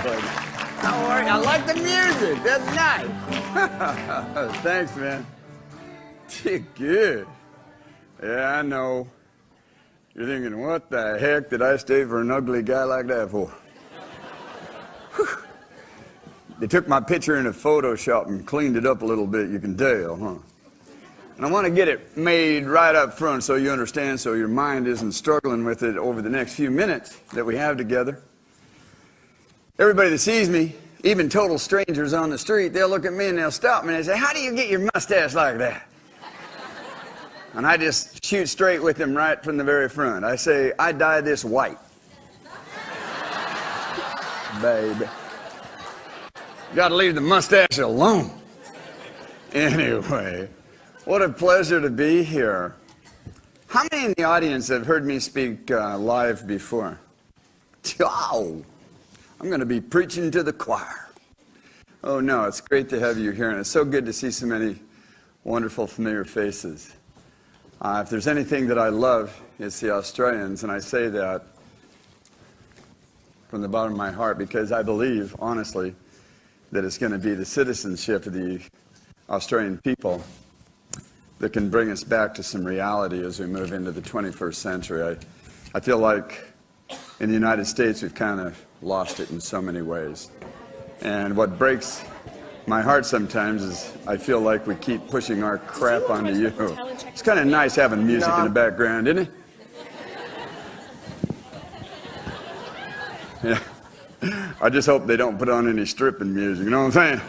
buddy. How are you? I like the music. That's nice. Thanks, man. Good. Yeah, I know. You're thinking, what the heck did I stay for an ugly guy like that for? They took my picture into Photoshop and cleaned it up a little bit, you can tell, huh? And I want to get it made right up front so you understand, so your mind isn't struggling with it over the next few minutes that we have together. Everybody that sees me, even total strangers on the street, they'll look at me and they'll stop me and they say, how do you get your mustache like that? And I just shoot straight with them right from the very front. I say, I dye this white. Baby. You gotta leave the mustache alone. Anyway, what a pleasure to be here. How many in the audience have heard me speak live before? Oh, I'm going to be preaching to the choir. Oh no, it's great to have you here, and it's so good to see so many wonderful, familiar faces. If there's anything that I love, it's the Australians, and I say that from the bottom of my heart because I believe, honestly, that it's going to be the citizenship of the Australian people that can bring us back to some reality as we move into the 21st century. I feel like in the United States we've kind of lost it in so many ways. And what breaks my heart sometimes is I feel like we keep pushing our crap onto you. It's kind of nice having music in the background, isn't it? Yeah. I just hope they don't put on any stripping music, you know what I'm saying?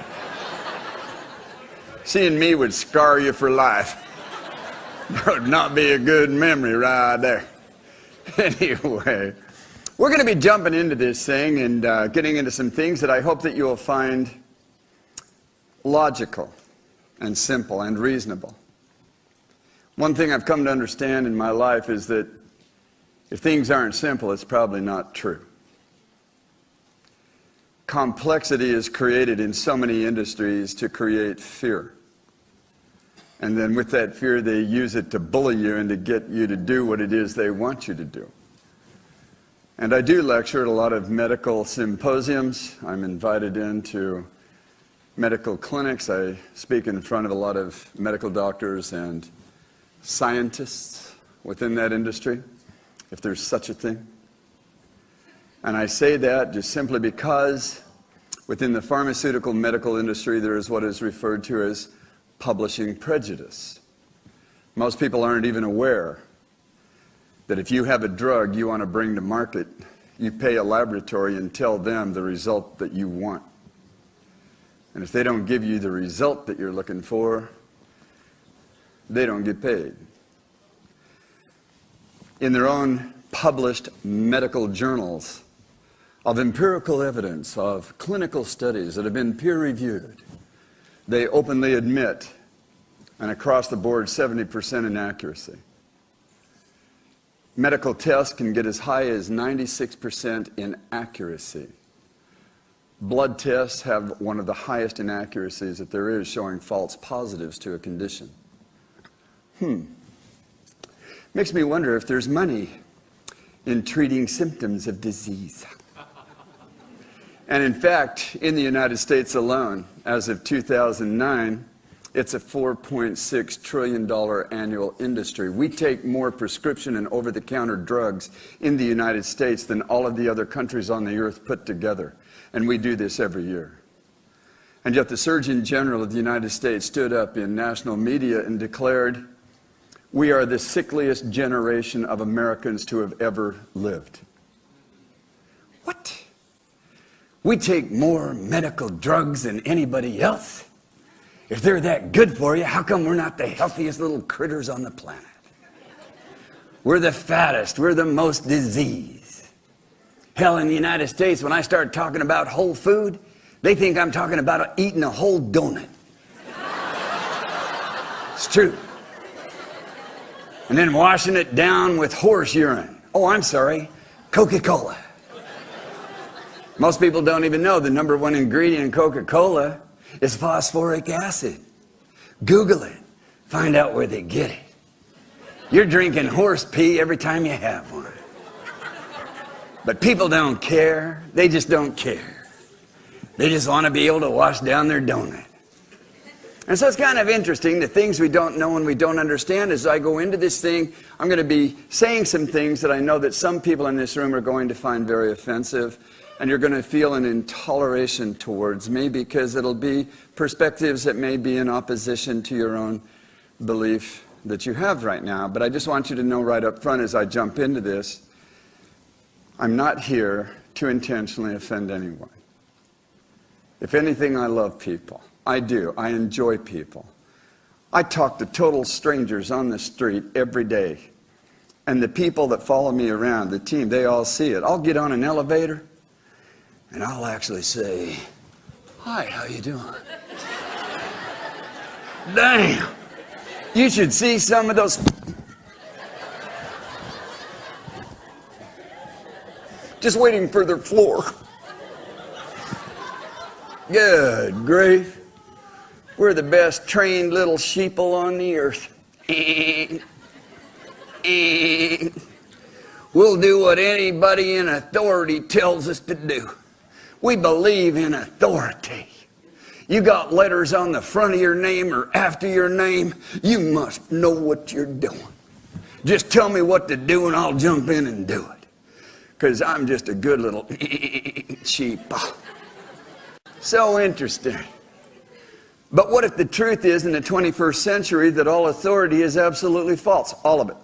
Seeing me would scar you for life. That would not be a good memory right there. Anyway, we're going to be jumping into this thing and getting into some things that I hope that you will find logical and simple and reasonable. One thing I've come to understand in my life is that if things aren't simple, it's probably not true. Complexity is created in so many industries to create fear. And then with that fear, they use it to bully you and to get you to do what it is they want you to do. And I do lecture at a lot of medical symposiums. I'm invited into medical clinics. I speak in front of a lot of medical doctors and scientists within that industry, if there's such a thing. And I say that just simply because within the pharmaceutical medical industry, there is what is referred to as publishing prejudice. Most people aren't even aware that if you have a drug you want to bring to market, you pay a laboratory and tell them the result that you want. And if they don't give you the result that you're looking for, they don't get paid. In their own published medical journals of empirical evidence, of clinical studies that have been peer-reviewed, they openly admit an across-the-board 70% inaccuracy. Medical tests can get as high as 96% inaccuracy. Blood tests have one of the highest inaccuracies that there is, showing false positives to a condition. Makes me wonder if there's money in treating symptoms of disease. And in fact, in the United States alone, as of 2009, it's a $4.6 trillion annual industry. We take more prescription and over-the-counter drugs in the United States than all of the other countries on the earth put together. And we do this every year. And yet the Surgeon General of the United States stood up in national media and declared, "We are the sickliest generation of Americans to have ever lived." What? We take more medical drugs than anybody else? If they're that good for you, how come we're not the healthiest little critters on the planet? We're the fattest, we're the most diseased. Hell, in the United States, when I start talking about whole food, they think I'm talking about eating a whole donut. It's true. And then washing it down with horse urine. Oh, I'm sorry, Coca-Cola. Most people don't even know the number one ingredient in Coca-Cola is phosphoric acid. Google it. Find out where they get it. You're drinking horse pee every time you have one. But people don't care. They just don't care. They just want to be able to wash down their donut. And so it's kind of interesting, the things we don't know and we don't understand. As I go into this thing, I'm going to be saying some things that I know that some people in this room are going to find very offensive. And you're going to feel an intoleration towards me because it'll be perspectives that may be in opposition to your own belief that you have right now. But I just want you to know right up front as I jump into this, I'm not here to intentionally offend anyone. If anything, I love people. I do. I enjoy people. I talk to total strangers on the street every day. And the people that follow me around, the team, they all see it. I'll get on an elevator and I'll actually say, "Hi, how you doing?" Damn! You should see some of those. Just waiting for their floor. Good grief. We're the best trained little sheeple on the earth. We'll do what anybody in authority tells us to do. We believe in authority. You got letters on the front of your name or after your name, you must know what you're doing. Just tell me what to do and I'll jump in and do it. Because I'm just a good little sheep. So interesting. But what if the truth is in the 21st century that all authority is absolutely false? All of it.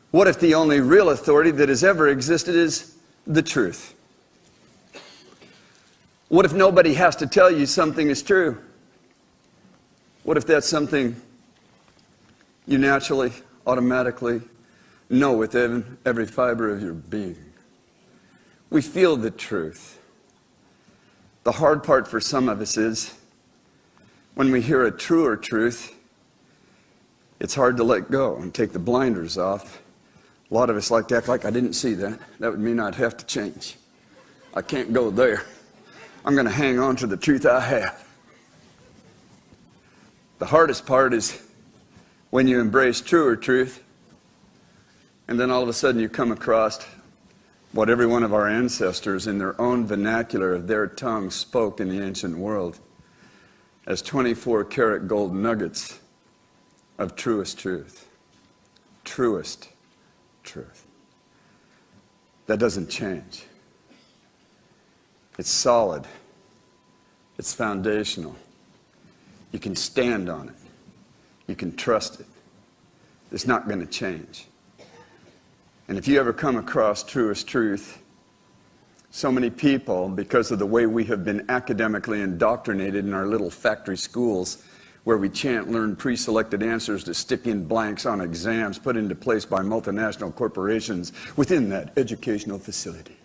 What if the only real authority that has ever existed is the truth? What if nobody has to tell you something is true? What if that's something you naturally, automatically know within every fiber of your being? We feel the truth. The hard part for some of us is when we hear a truer truth, it's hard to let go and take the blinders off. A lot of us like to act like I didn't see that. That would mean I'd have to change. I can't go there. I'm going to hang on to the truth I have. The hardest part is when you embrace truer truth, and then all of a sudden you come across what every one of our ancestors in their own vernacular of their tongue spoke in the ancient world as 24-karat gold nuggets of truest truth. Truest truth. That doesn't change. It's solid. It's foundational. You can stand on it. You can trust it. It's not going to change. And if you ever come across truest truth, so many people, because of the way we have been academically indoctrinated in our little factory schools, where we chant, learn pre-selected answers to stick in blanks on exams put into place by multinational corporations within that educational facility.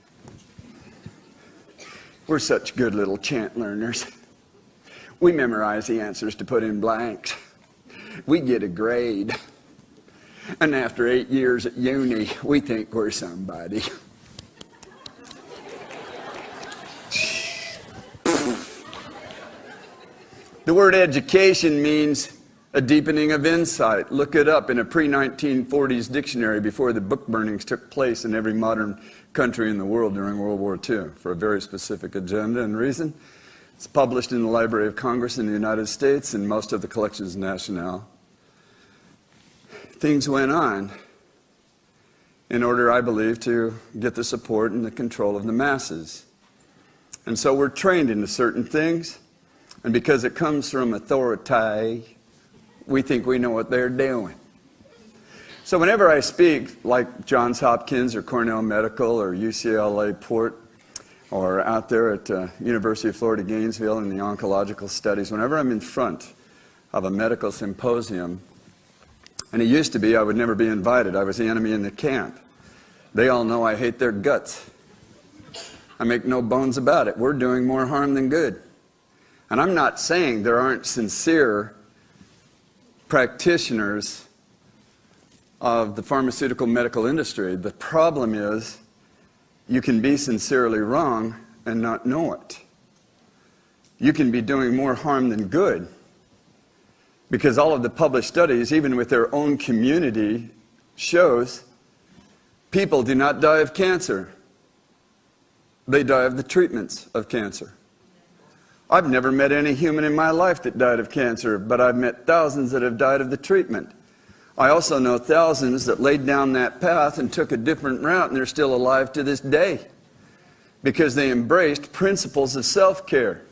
We're such good little chant learners. We memorize the answers to put in blanks. We get a grade. And after 8 years at uni, we think we're somebody. The word education means a deepening of insight. Look it up in a pre-1940s dictionary before the book burnings took place in every modern country in the world during World War II for a very specific agenda and reason. It's published in the Library of Congress in the United States and most of the collections nationale. Things went on in order, I believe, to get the support and the control of the masses. And so we're trained into certain things. And because it comes from authority, we think we know what they're doing. So whenever I speak, like Johns Hopkins or Cornell Medical or UCLA Port, or out there at University of Florida Gainesville in the oncological studies, whenever I'm in front of a medical symposium, and it used to be I would never be invited. I was the enemy in the camp. They all know I hate their guts. I make no bones about it. We're doing more harm than good. And I'm not saying there aren't sincere practitioners of the pharmaceutical medical industry. The problem is you can be sincerely wrong and not know it. You can be doing more harm than good because all of the published studies, even with their own community, shows people do not die of cancer. they die of the treatments of cancer. I've never met any human in my life that died of cancer, but I've met thousands that have died of the treatment. I also know thousands that laid down that path and took a different route, and they're still alive to this day because they embraced principles of self-care.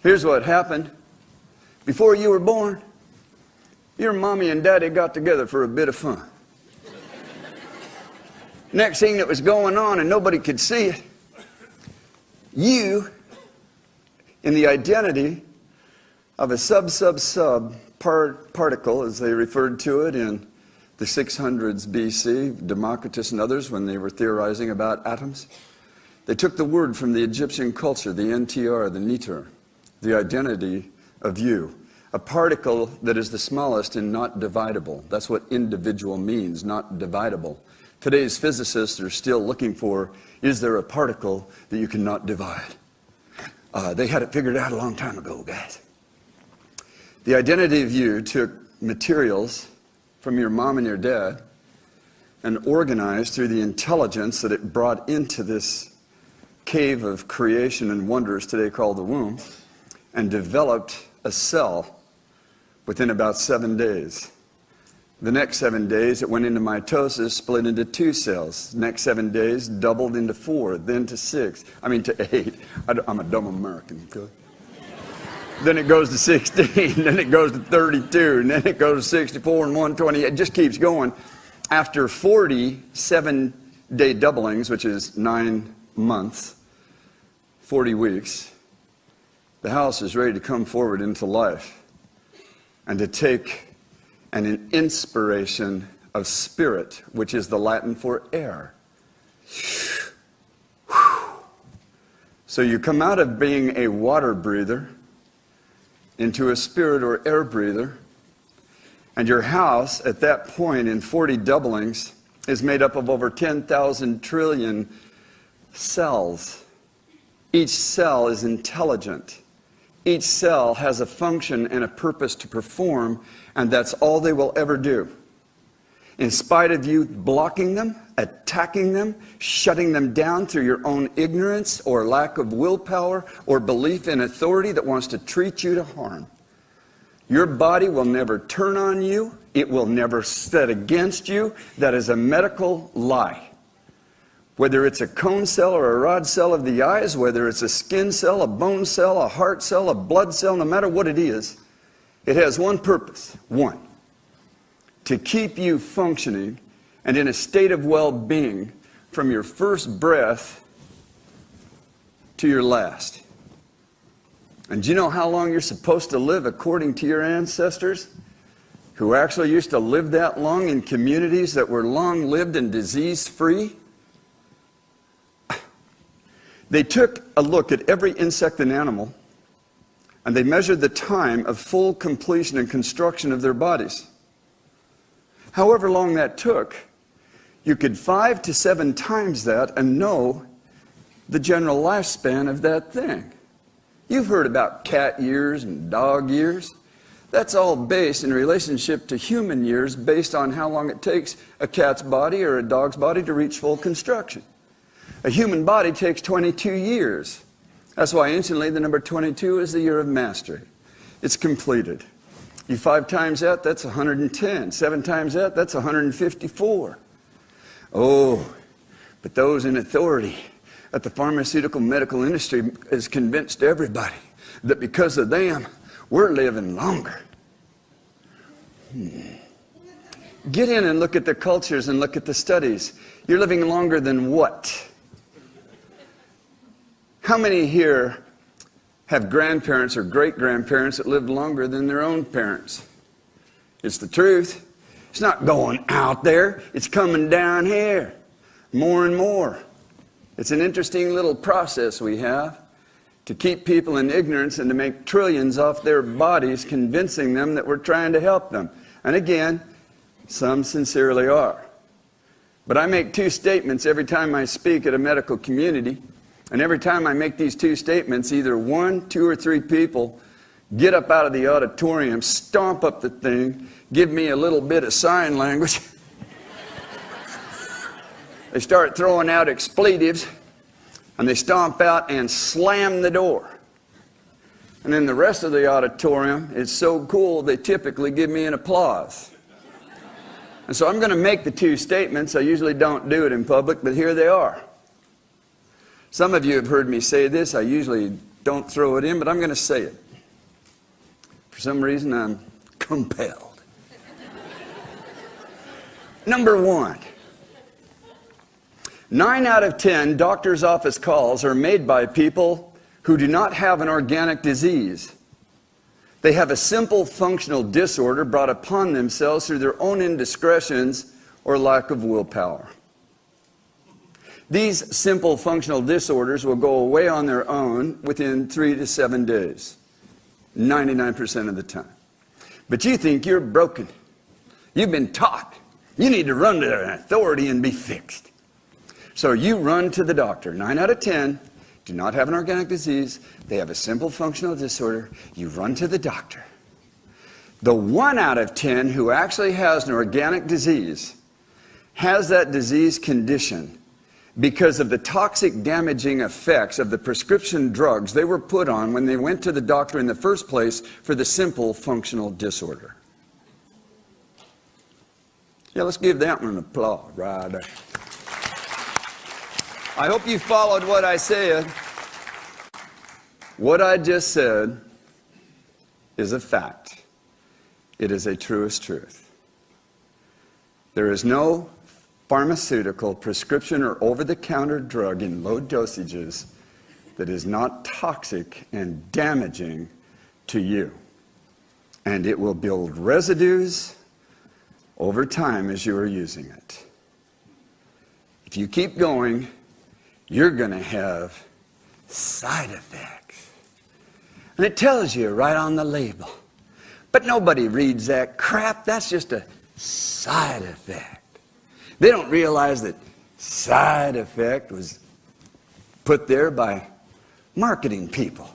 Here's what happened. Before you were born, your mommy and daddy got together for a bit of fun. Next thing that was going on, and nobody could see it, you, in the identity of a particle, as they referred to it in the 600s BC, Democritus and others, when they were theorizing about atoms, they took the word from the Egyptian culture, the NTR, the neter, the identity of you. A particle that is the smallest and not dividable. That's what individual means, not dividable. Today's physicists are still looking for, is there a particle that you cannot divide? They had it figured out a long time ago, guys. The identity of you took materials from your mom and your dad and organized through the intelligence that it brought into this cave of creation and wonders today called the womb, and developed a cell within about 7 days. The next 7 days, it went into mitosis, split into 2 cells. Next 7 days, doubled into 4, then to 6. I mean to 8. I'm a dumb American, okay? Then it goes to 16, then it goes to 32, and then it goes to 64 and 120. It just keeps going. After 40 7-day doublings, which is 9 months, 40 weeks, the house is ready to come forward into life and to take an inspiration of spirit, which is the Latin for air. So you come out of being a water breather into a spirit or air breather, and your house at that point in 40 doublings is made up of over 10,000 trillion cells. Each cell is intelligent. Each cell has a function and a purpose to perform, and that's all they will ever do. In spite of you blocking them, attacking them, shutting them down through your own ignorance or lack of willpower or belief in authority that wants to treat you to harm. Your body will never turn on you. It will never set against you. That is a medical lie. Whether it's a cone cell or a rod cell of the eyes, whether it's a skin cell, a bone cell, a heart cell, a blood cell, no matter what it is, it has one purpose, one, to keep you functioning and in a state of well-being from your first breath to your last. And do you know how long you're supposed to live according to your ancestors, who actually used to live that long in communities that were long-lived and disease-free? They took a look at every insect and animal, and they measured the time of full completion and construction of their bodies. However long that took, you could 5 to 7 times that and know the general lifespan of that thing. You've heard about cat years and dog years. That's all based in relationship to human years, based on how long it takes a cat's body or a dog's body to reach full construction. A human body takes 22 years. That's why anciently the number 22 is the year of mastery. It's completed. You 5 times that, that's 110. 7 times that, that's 154. Oh, but those in authority at the pharmaceutical medical industry has convinced everybody that because of them, we're living longer. Get in and look at the cultures and look at the studies. You're living longer than what? How many here have grandparents or great-grandparents that lived longer than their own parents? It's the truth. It's not going out there. It's coming down here more and more. It's an interesting little process we have to keep people in ignorance and to make trillions off their bodies, convincing them that we're trying to help them. And again, some sincerely are. But I make 2 statements every time I speak at a medical community. And every time I make these 2 statements, either 1, 2, or 3 people get up out of the auditorium, stomp up the thing, give me a little bit of sign language. They start throwing out expletives. And they stomp out and slam the door. And then the rest of the auditorium is so cool, they typically give me an applause. And so I'm going to make the two statements. I usually don't do it in public, but here they are. Some of you have heard me say this. I usually don't throw it in, but I'm going to say it. For some reason, I'm compelled. Number one, 9 out of 10 doctor's office calls are made by people who do not have an organic disease. They have a simple functional disorder brought upon themselves through their own indiscretions or lack of willpower. These simple functional disorders will go away on their own within 3 to 7 days, 99% of the time. But you think you're broken. You've been taught. You need to run to an authority and be fixed. So you run to the doctor. 9 out of 10 do not have an organic disease. They have a simple functional disorder. You run to the doctor. The 1 out of 10 who actually has an organic disease has that disease condition because of the toxic damaging effects of the prescription drugs they were put on when they went to the doctor in the first place for the simple functional disorder. Yeah, let's give that one an applause right there. I hope you followed what I said. What I just said is a fact. It is a truest truth. There is no pharmaceutical, prescription, or over-the-counter drug in low dosages that is not toxic and damaging to you. And it will build residues over time as you are using it. If you keep going, you're going to have side effects. And it tells you right on the label. But nobody reads that crap. That's just a side effect. They don't realize that side effect was put there by marketing people,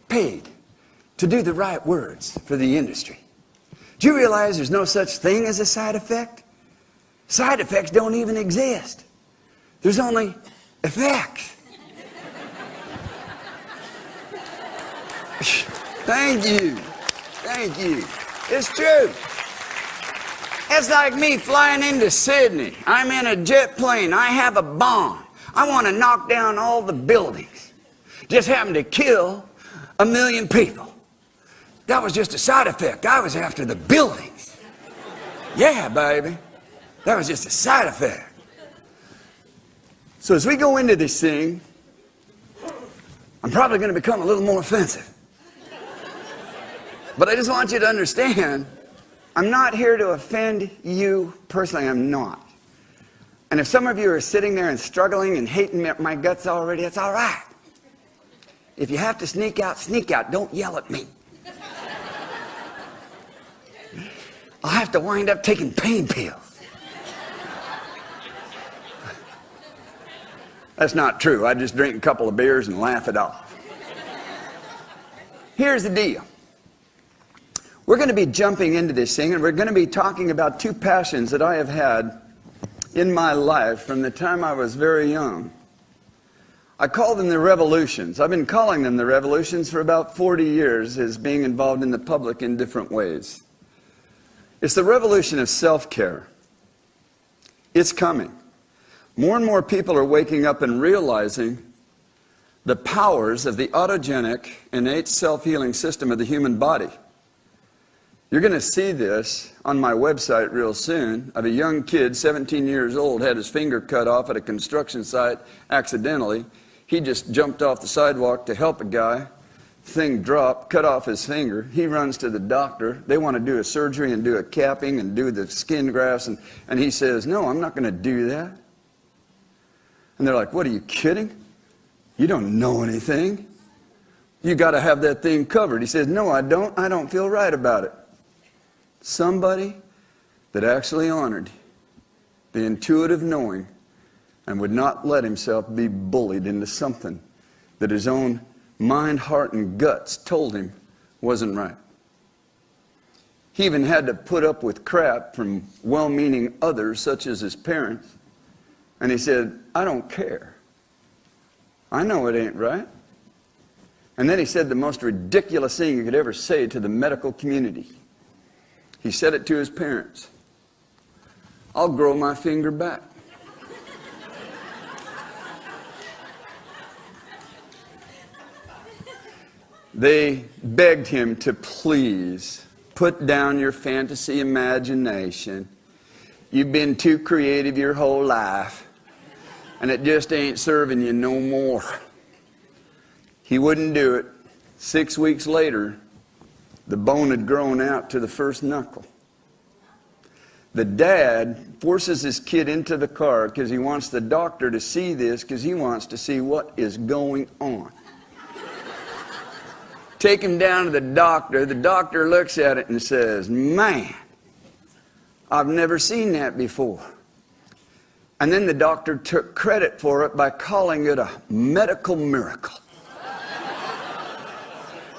paid to do the right words for the industry. Do you realize there's no such thing as a side effect? Side effects don't even exist. There's only effects. Thank you. Thank you. It's true. It's like me flying into Sydney. I'm in a jet plane. I have a bomb. I want to knock down all the buildings. Just happened to kill 1 million people. That was just a side effect. I was after the buildings. Yeah, baby. That was just a side effect. So as we go into this thing, I'm probably going to become a little more offensive. But I just want you to understand, I'm not here to offend you personally. I'm not. And if some of you are sitting there and struggling and hating my guts already, that's all right. If you have to sneak out, sneak out. Don't yell at me. I'll have to wind up taking pain pills. That's not true. I just drink a couple of beers and laugh it off. Here's the deal. We're going to be jumping into this thing, and we're going to be talking about two passions that I have had in my life from the time I was very young. I call them the revolutions. I've been calling them the revolutions for about 40 years as being involved in the public in different ways. It's the revolution of self-care. It's coming. More and more people are waking up and realizing the powers of the autogenic, innate self-healing system of the human body. You're going to see this on my website real soon of a young kid, 17 years old, had his finger cut off at a construction site accidentally. He just jumped off the sidewalk to help a guy. Thing dropped, cut off his finger. He runs to the doctor. They want to do a surgery and do a capping and do the skin grafts. And he says, no, I'm not going to do that. And they're like, what, are you kidding? You don't know anything. You got to have that thing covered. He says, no, I don't. I don't feel right about it. Somebody that actually honored the intuitive knowing and would not let himself be bullied into something that his own mind, heart, and guts told him wasn't right. He even had to put up with crap from well-meaning others, such as his parents. And he said, I don't care. I know it ain't right. And then he said the most ridiculous thing you could ever say to the medical community. He said it to his parents. I'll grow my finger back. They begged him to please put down your fantasy imagination. You've been too creative your whole life, and it just ain't serving you no more. He wouldn't do it. 6 weeks later, the bone had grown out to the first knuckle. The dad forces his kid into the car because he wants the doctor to see this, because he wants to see what is going on. Take him down to the doctor. The doctor looks at it and says, man, I've never seen that before. And then the doctor took credit for it by calling it a medical miracle.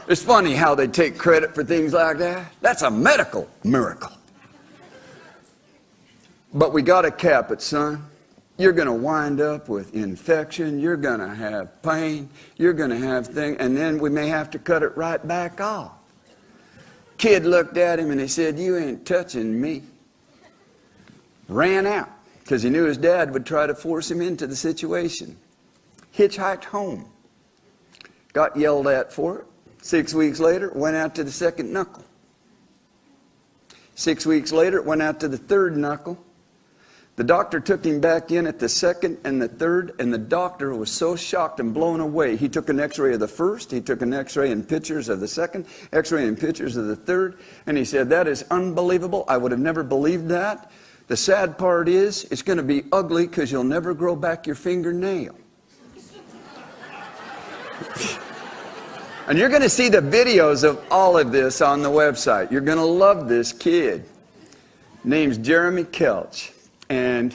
It's funny how they take credit for things like that. That's a medical miracle. But we got to cap it, son. You're going to wind up with infection. You're going to have pain. You're going to have things. And then we may have to cut it right back off. Kid looked at him and he said, you ain't touching me. Ran out because he knew his dad would try to force him into the situation. Hitchhiked home. Got yelled at for it. 6 weeks later, went out to the second knuckle. 6 weeks later, went out to the third knuckle. The doctor took him back in at the second and the third, and the doctor was so shocked and blown away. He took an x-ray of the first, he took an x-ray and pictures of the second, x-ray and pictures of the third, and he said, that is unbelievable. I would have never believed that. The sad part is, it's going to be ugly because you'll never grow back your fingernail. And you're going to see the videos of all of this on the website. You're going to love this kid. Name's Jeremy Kelch. And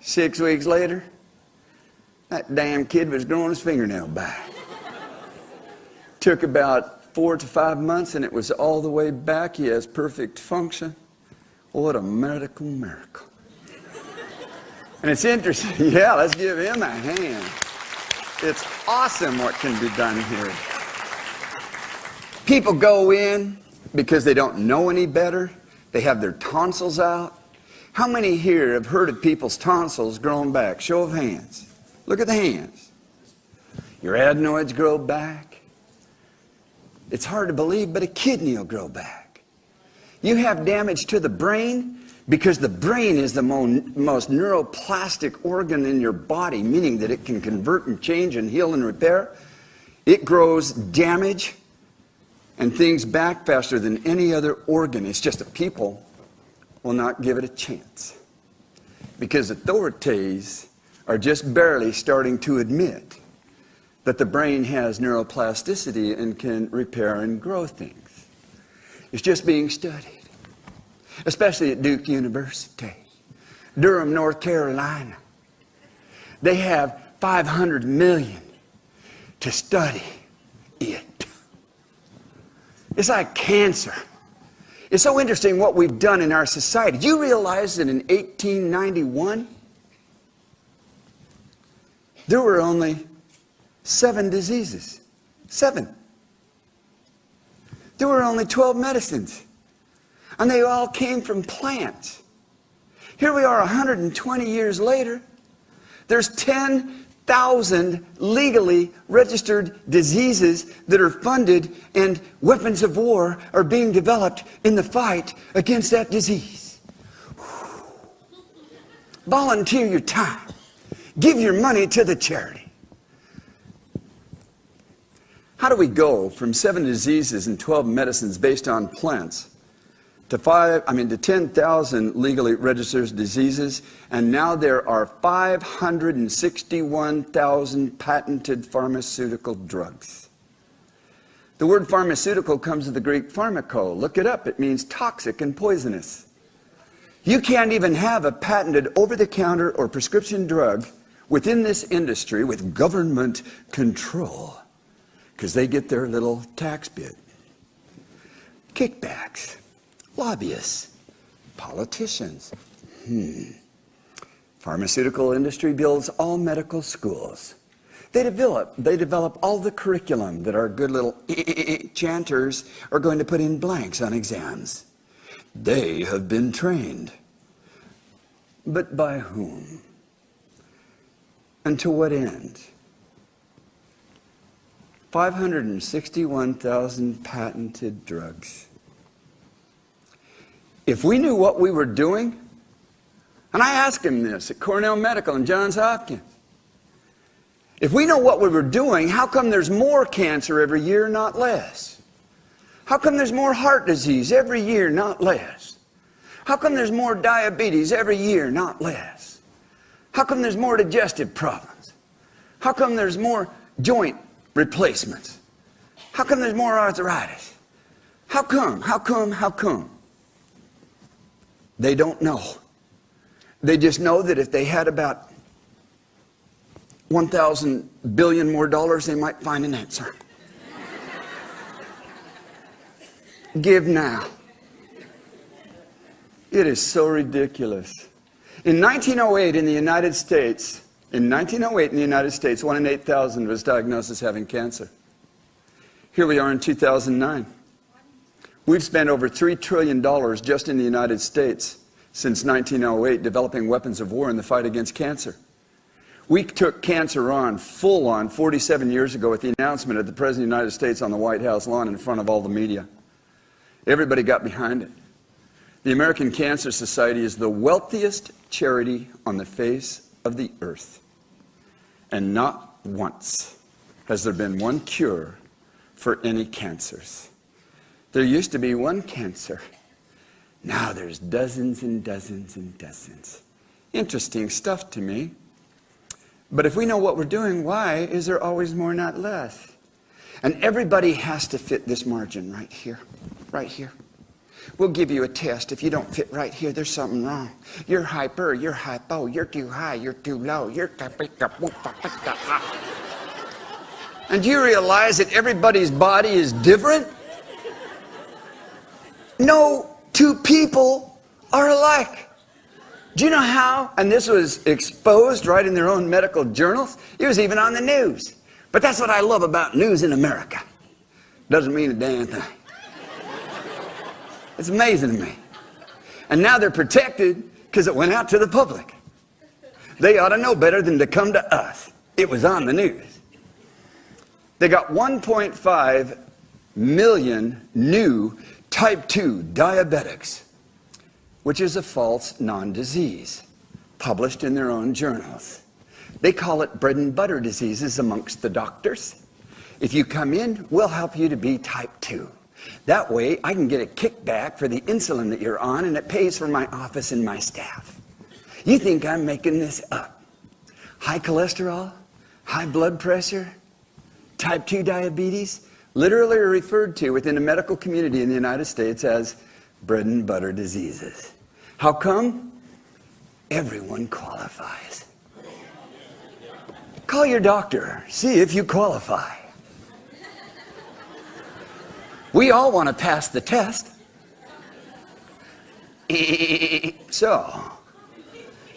6 weeks later, that damn kid was growing his fingernail back. Took about 4 to 5 months and it was all the way back. He has perfect function. What a medical miracle. And it's interesting. Yeah, let's give him a hand. It's awesome what can be done here. People go in because they don't know any better. They have their tonsils out. How many here have heard of people's tonsils growing back? Show of hands. Look at the hands. Your adenoids grow back. It's hard to believe, but a kidney will grow back. You have damage to the brain because the brain is the most neuroplastic organ in your body, meaning that it can convert and change and heal and repair. It grows damage and things back faster than any other organ. It's just that people will not give it a chance because authorities are just barely starting to admit that the brain has neuroplasticity and can repair and grow things. It's just being studied, especially at Duke University, Durham, North Carolina. They have $500 million to study it. It's like cancer. It's so interesting what we've done in our society. Do you realize that in 1891, there were only 7 diseases? 7. There were only 12 medicines. And they all came from plants. Here we are 120 years later. There's 10,000 legally registered diseases that are funded, and weapons of war are being developed in the fight against that disease. Volunteer your time. Give your money to the charity. How do we go from 7 diseases and 12 medicines based on plants to 10,000 legally registered diseases, and now there are 561,000 patented pharmaceutical drugs? The word pharmaceutical comes from the Greek pharmako. Look it up. It means toxic and poisonous. You can't even have a patented over-the-counter or prescription drug within this industry with government control, because they get their little tax bit. Kickbacks. Lobbyists, politicians. Pharmaceutical industry builds all medical schools. They develop all the curriculum that our good little chanters are going to put in blanks on exams. They have been trained. But by whom? And to what end? 561,000 patented drugs. If we knew what we were doing, and I asked him this at Cornell Medical and Johns Hopkins, if we know what we were doing, how come there's more cancer every year, not less? How come there's more heart disease every year, not less? How come there's more diabetes every year, not less? How come there's more digestive problems? How come there's more joint replacements? How come there's more arthritis? How come? How come? How come? They don't know. They just know that if they had about 1,000 billion more dollars, they might find an answer. Give now. It is so ridiculous. In 1908 in the United States, 1 in 8,000 was diagnosed as having cancer. Here we are in 2009. We've spent over $3 trillion just in the United States since 1908 developing weapons of war in the fight against cancer. We took cancer on, full on, 47 years ago with the announcement of the President of the United States on the White House lawn in front of all the media. Everybody got behind it. The American Cancer Society is the wealthiest charity on the face of the earth. And not once has there been one cure for any cancers. There used to be one cancer. Now there's dozens and dozens and dozens. Interesting stuff to me. But if we know what we're doing, why is there always more, not less? And everybody has to fit this margin right here, right here. We'll give you a test. If you don't fit right here, there's something wrong. You're hyper, you're hypo, you're too high, you're too low, you're... And do you realize that everybody's body is different? No two people are alike. Do you know how? And this was exposed right in their own medical journals. It was even on the news. But that's what I love about news in America. Doesn't mean a damn thing. It's amazing to me. And now they're protected because it went out to the public. They ought to know better than to come to us. It was on the news. They got 1.5 million new type 2 diabetics, which is a false non-disease, published in their own journals. They call it bread and butter diseases amongst the doctors. If you come in, we'll help you to be type 2. That way, I can get a kickback for the insulin that you're on, and it pays for my office and my staff. You think I'm making this up? High cholesterol, high blood pressure, type 2 diabetes, literally are referred to within the medical community in the United States as bread and butter diseases. How come? Everyone qualifies. Call your doctor, see if you qualify. We all want to pass the test. So,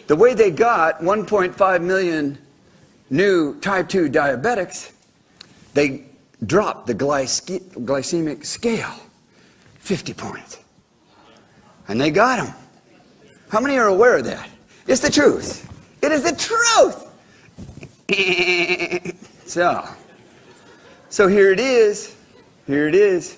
the way they got 1.5 million new type 2 diabetics, they dropped the glycemic scale 50 points. And they got them. How many are aware of that? It's the truth. It is the truth. So here it is. Here it is.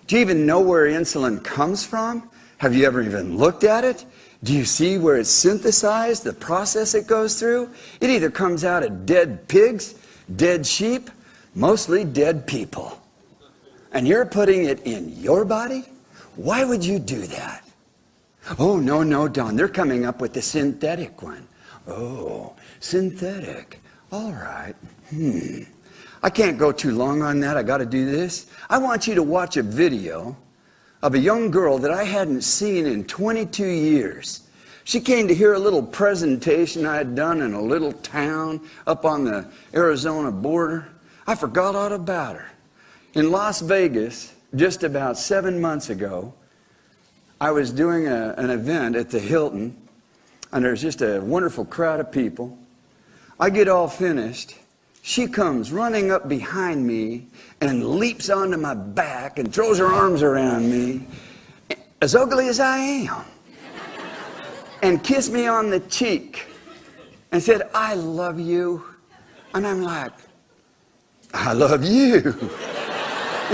Do you even know where insulin comes from? Have you ever even looked at it? Do you see where it's synthesized, the process it goes through? It either comes out of dead pigs, dead sheep, mostly dead people. And you're putting it in your body? Why would you do that? Oh, no, no, Don, they're coming up with the synthetic one. Oh, synthetic. All right. I can't go too long on that. I got to do this. I want you to watch a video of a young girl that I hadn't seen in 22 years. She came to hear a little presentation I had done in a little town up on the Arizona border. I forgot all about her. In Las Vegas, just about 7 months ago, I was doing an event at the Hilton, and there's just a wonderful crowd of people. I get all finished, she comes running up behind me and leaps onto my back and throws her arms around me, as ugly as I am, and kissed me on the cheek and said, "I love you." And I'm like, "I love you."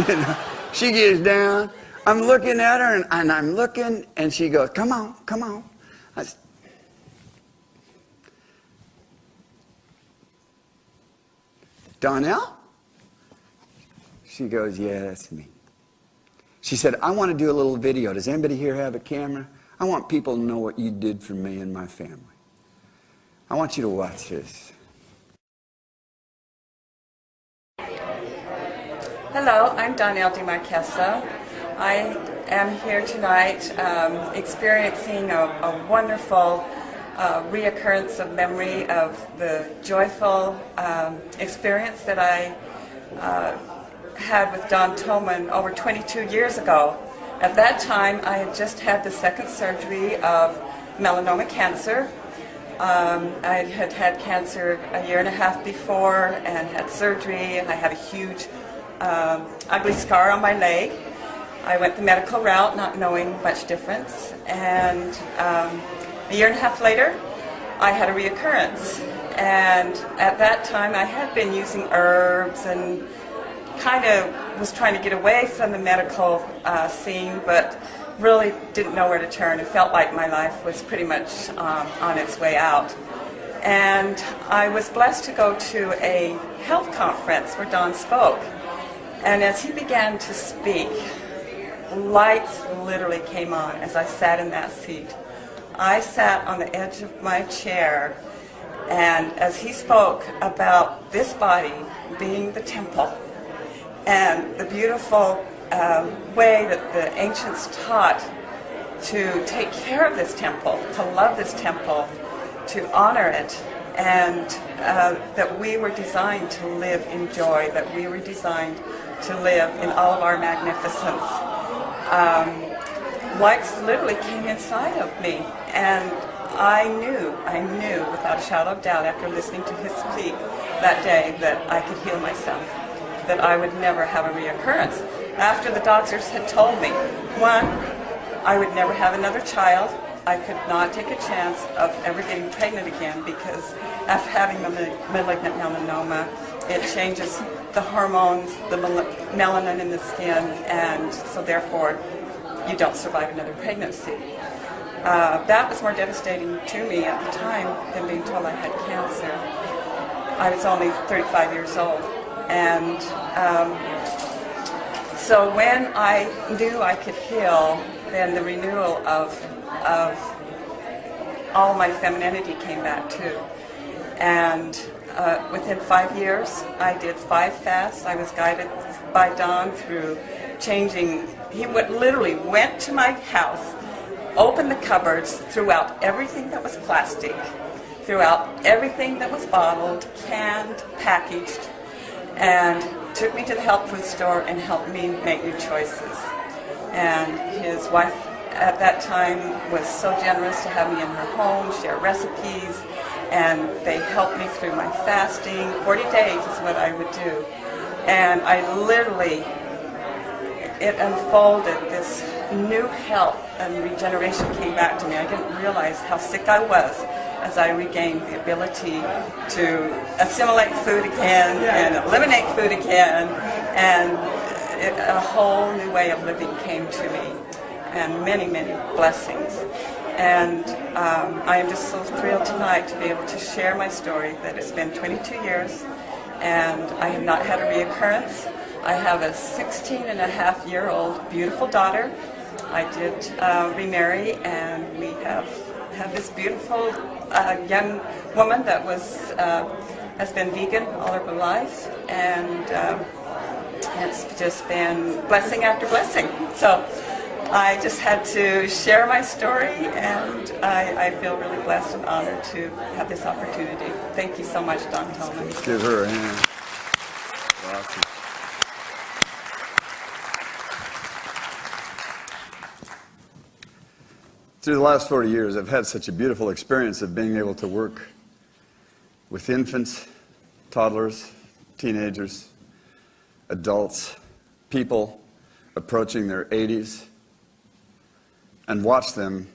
You know, she gets down. I'm looking at her, and I'm looking, and she goes, "Come on, come on." I said, "Donnell?" She goes, "Yeah, that's me." She said, "I want to do a little video. Does anybody here have a camera? I want people to know what you did for me and my family. I want you to watch this." Hello, I'm Donnell DeMarquesa. I am here tonight experiencing a wonderful reoccurrence of memory of the joyful experience that I had with Don Tolman over 22 years ago. At that time, I had just had the second surgery of melanoma cancer. I had had cancer a year and a half before and had surgery. I had a huge ugly scar on my leg. I went the medical route, not knowing much difference, and a year and a half later, I had a reoccurrence. And at that time, I had been using herbs and kind of was trying to get away from the medical scene, but really didn't know where to turn. It felt like my life was pretty much on its way out. And I was blessed to go to a health conference where Don spoke. And as he began to speak, lights literally came on as I sat in that seat. I sat on the edge of my chair, and as he spoke about this body being the temple and the beautiful way that the ancients taught to take care of this temple, to love this temple, to honor it, and that we were designed to live in joy, that we were designed to live in all of our magnificence. Lights literally came inside of me, and I knew without a shadow of doubt after listening to his speak that day that I could heal myself, that I would never have a reoccurrence. After the doctors had told me, one, I would never have another child. I could not take a chance of ever getting pregnant again because after having malignant melanoma, it changes the hormones, the melanin in the skin, and so therefore you don't survive another pregnancy. That was more devastating to me at the time than being told I had cancer. I was only 35 years old, and so when I knew I could heal, then the renewal of all my femininity came back too. And within 5 years, I did 5 fasts. I was guided by Don through changing. He literally went to my house, opened the cupboards, threw out everything that was plastic, threw out everything that was bottled, canned, packaged, and took me to the health food store and helped me make new choices. And his wife at that time was so generous to have me in her home, share recipes, and they helped me through my fasting. 40 days is what I would do. And I literally, it unfolded, this new health and regeneration came back to me. I didn't realize how sick I was as I regained the ability to assimilate food again and eliminate food again, and a whole new way of living came to me, and many, many blessings. And I am just so thrilled tonight to be able to share my story, that it's been 22 years and I have not had a reoccurrence. I have a 16-and-a-half-year-old beautiful daughter. I did remarry, and we have this beautiful young woman that has been vegan all of her life, and it's just been blessing after blessing. So I just had to share my story, and I feel really blessed and honored to have this opportunity. Thank you so much, Don Tolman. Let's give her a hand. Awesome. Through the last 40 years, I've had such a beautiful experience of being able to work with infants, toddlers, teenagers, adults, people approaching their 80s, and watch them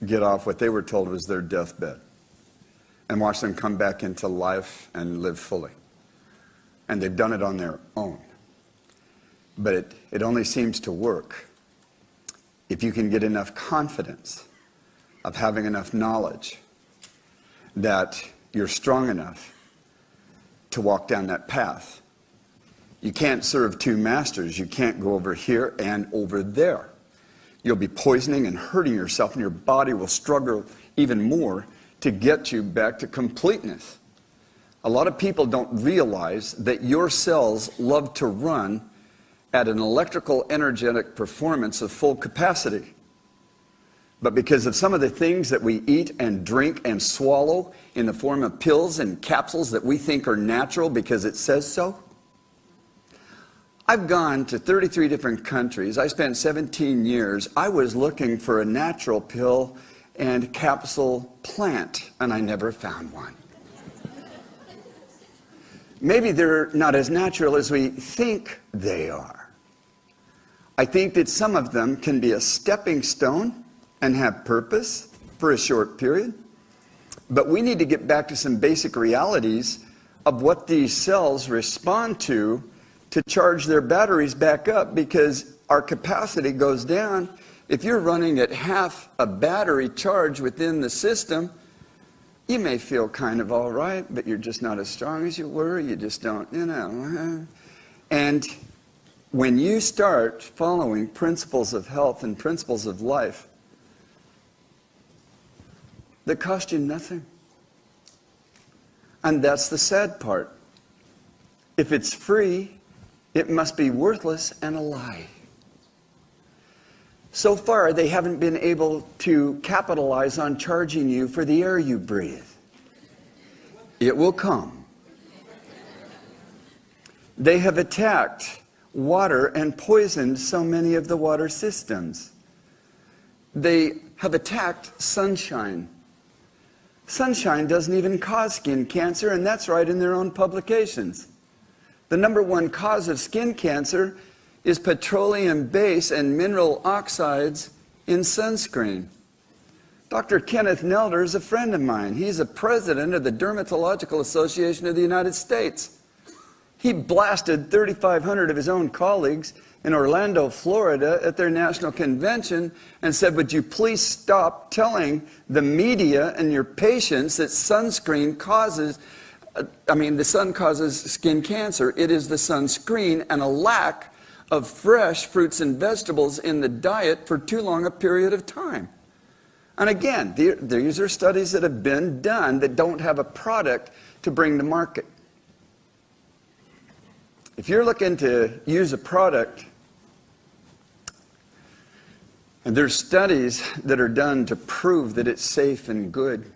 get off what they were told was their deathbed, and watch them come back into life and live fully. And they've done it on their own. But it only seems to work if you can get enough confidence of having enough knowledge that you're strong enough to walk down that path. You can't serve two masters. You can't go over here and over there. You'll be poisoning and hurting yourself, and your body will struggle even more to get you back to completeness. A lot of people don't realize that your cells love to run at an electrical energetic performance of full capacity. But because of some of the things that we eat and drink and swallow in the form of pills and capsules that we think are natural because it says so, I've gone to 33 different countries. I spent 17 years. I was looking for a natural pill and capsule plant, and I never found one. Maybe they're not as natural as we think they are. I think that some of them can be a stepping stone and have purpose for a short period. But we need to get back to some basic realities of what these cells respond to charge their batteries back up, because our capacity goes down. If you're running at half a battery charge within the system, you may feel kind of all right, but you're just not as strong as you were. You just don't, you know. And when you start following principles of health and principles of life that cost you nothing, and that's the sad part. If it's free, it must be worthless and a lie. So far, they haven't been able to capitalize on charging you for the air you breathe. It will come. They have attacked water and poisoned so many of the water systems. They have attacked sunshine. Sunshine doesn't even cause skin cancer, and that's right in their own publications. The #1 cause of skin cancer is petroleum base and mineral oxides in sunscreen. Dr. Kenneth Nelder is a friend of mine. He's a president of the Dermatological Association of the United States. He blasted 3,500 of his own colleagues in Orlando, Florida at their national convention and said, would you please stop telling the media and your patients that sunscreen causes, the sun causes skin cancer. It is the sunscreen and a lack of fresh fruits and vegetables in the diet for too long a period of time. And again, these are studies that have been done that don't have a product to bring to market. If you're looking to use a product, and there's studies that are done to prove that it's safe and good,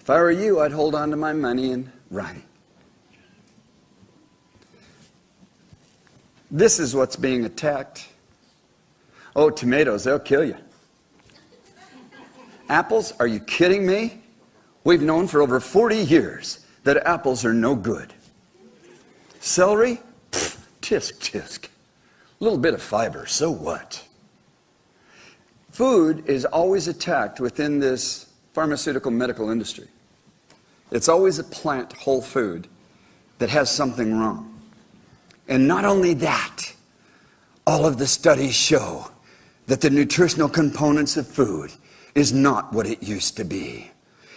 if I were you, I'd hold on to my money and run. This is what's being attacked. Oh, tomatoes, they'll kill you. Apples, are you kidding me? We've known for over 40 years that apples are no good. Celery, tisk, tisk. A little bit of fiber, so what? Food is always attacked within this pharmaceutical medical industry. It's always a plant, whole food, that has something wrong. And not only that, all of the studies show that the nutritional components of food is not what it used to be.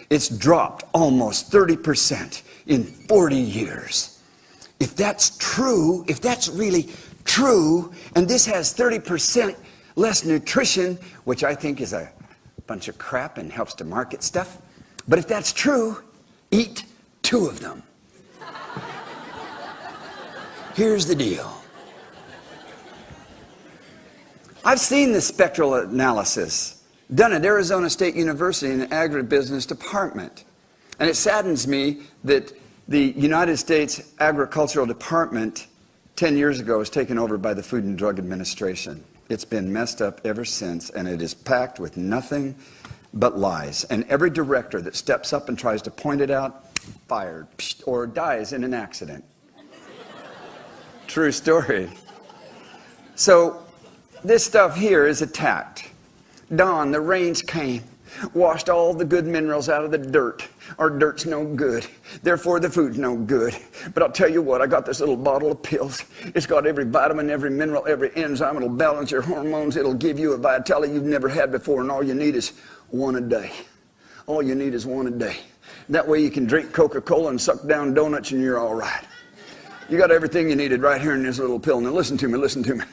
It's dropped almost 30% in 40 years. If that's true, if that's really true, and this has 30% less nutrition, which I think is a bunch of crap and helps to market stuff, but if that's true, eat 2 of them. Here's the deal. I've seen this spectral analysis done at Arizona State University in the agribusiness department. And it saddens me that the United States Agricultural Department 10 years ago was taken over by the Food and Drug Administration. It's been messed up ever since, and it is packed with nothing but lies. And every director that steps up and tries to point it out, fired, or dies in an accident. True story. So this stuff here is attacked. Dawn, the rains came, washed all the good minerals out of the dirt. Our dirt's no good, therefore the food's no good. But I'll tell you what, I got this little bottle of pills. It's got every vitamin, every mineral, every enzyme. It'll balance your hormones. It'll give you a vitality you've never had before, and all you need is one a day. All you need is one a day. That way you can drink Coca-Cola and suck down donuts and you're all right. You got everything you needed right here in this little pill. Now listen to me, listen to me.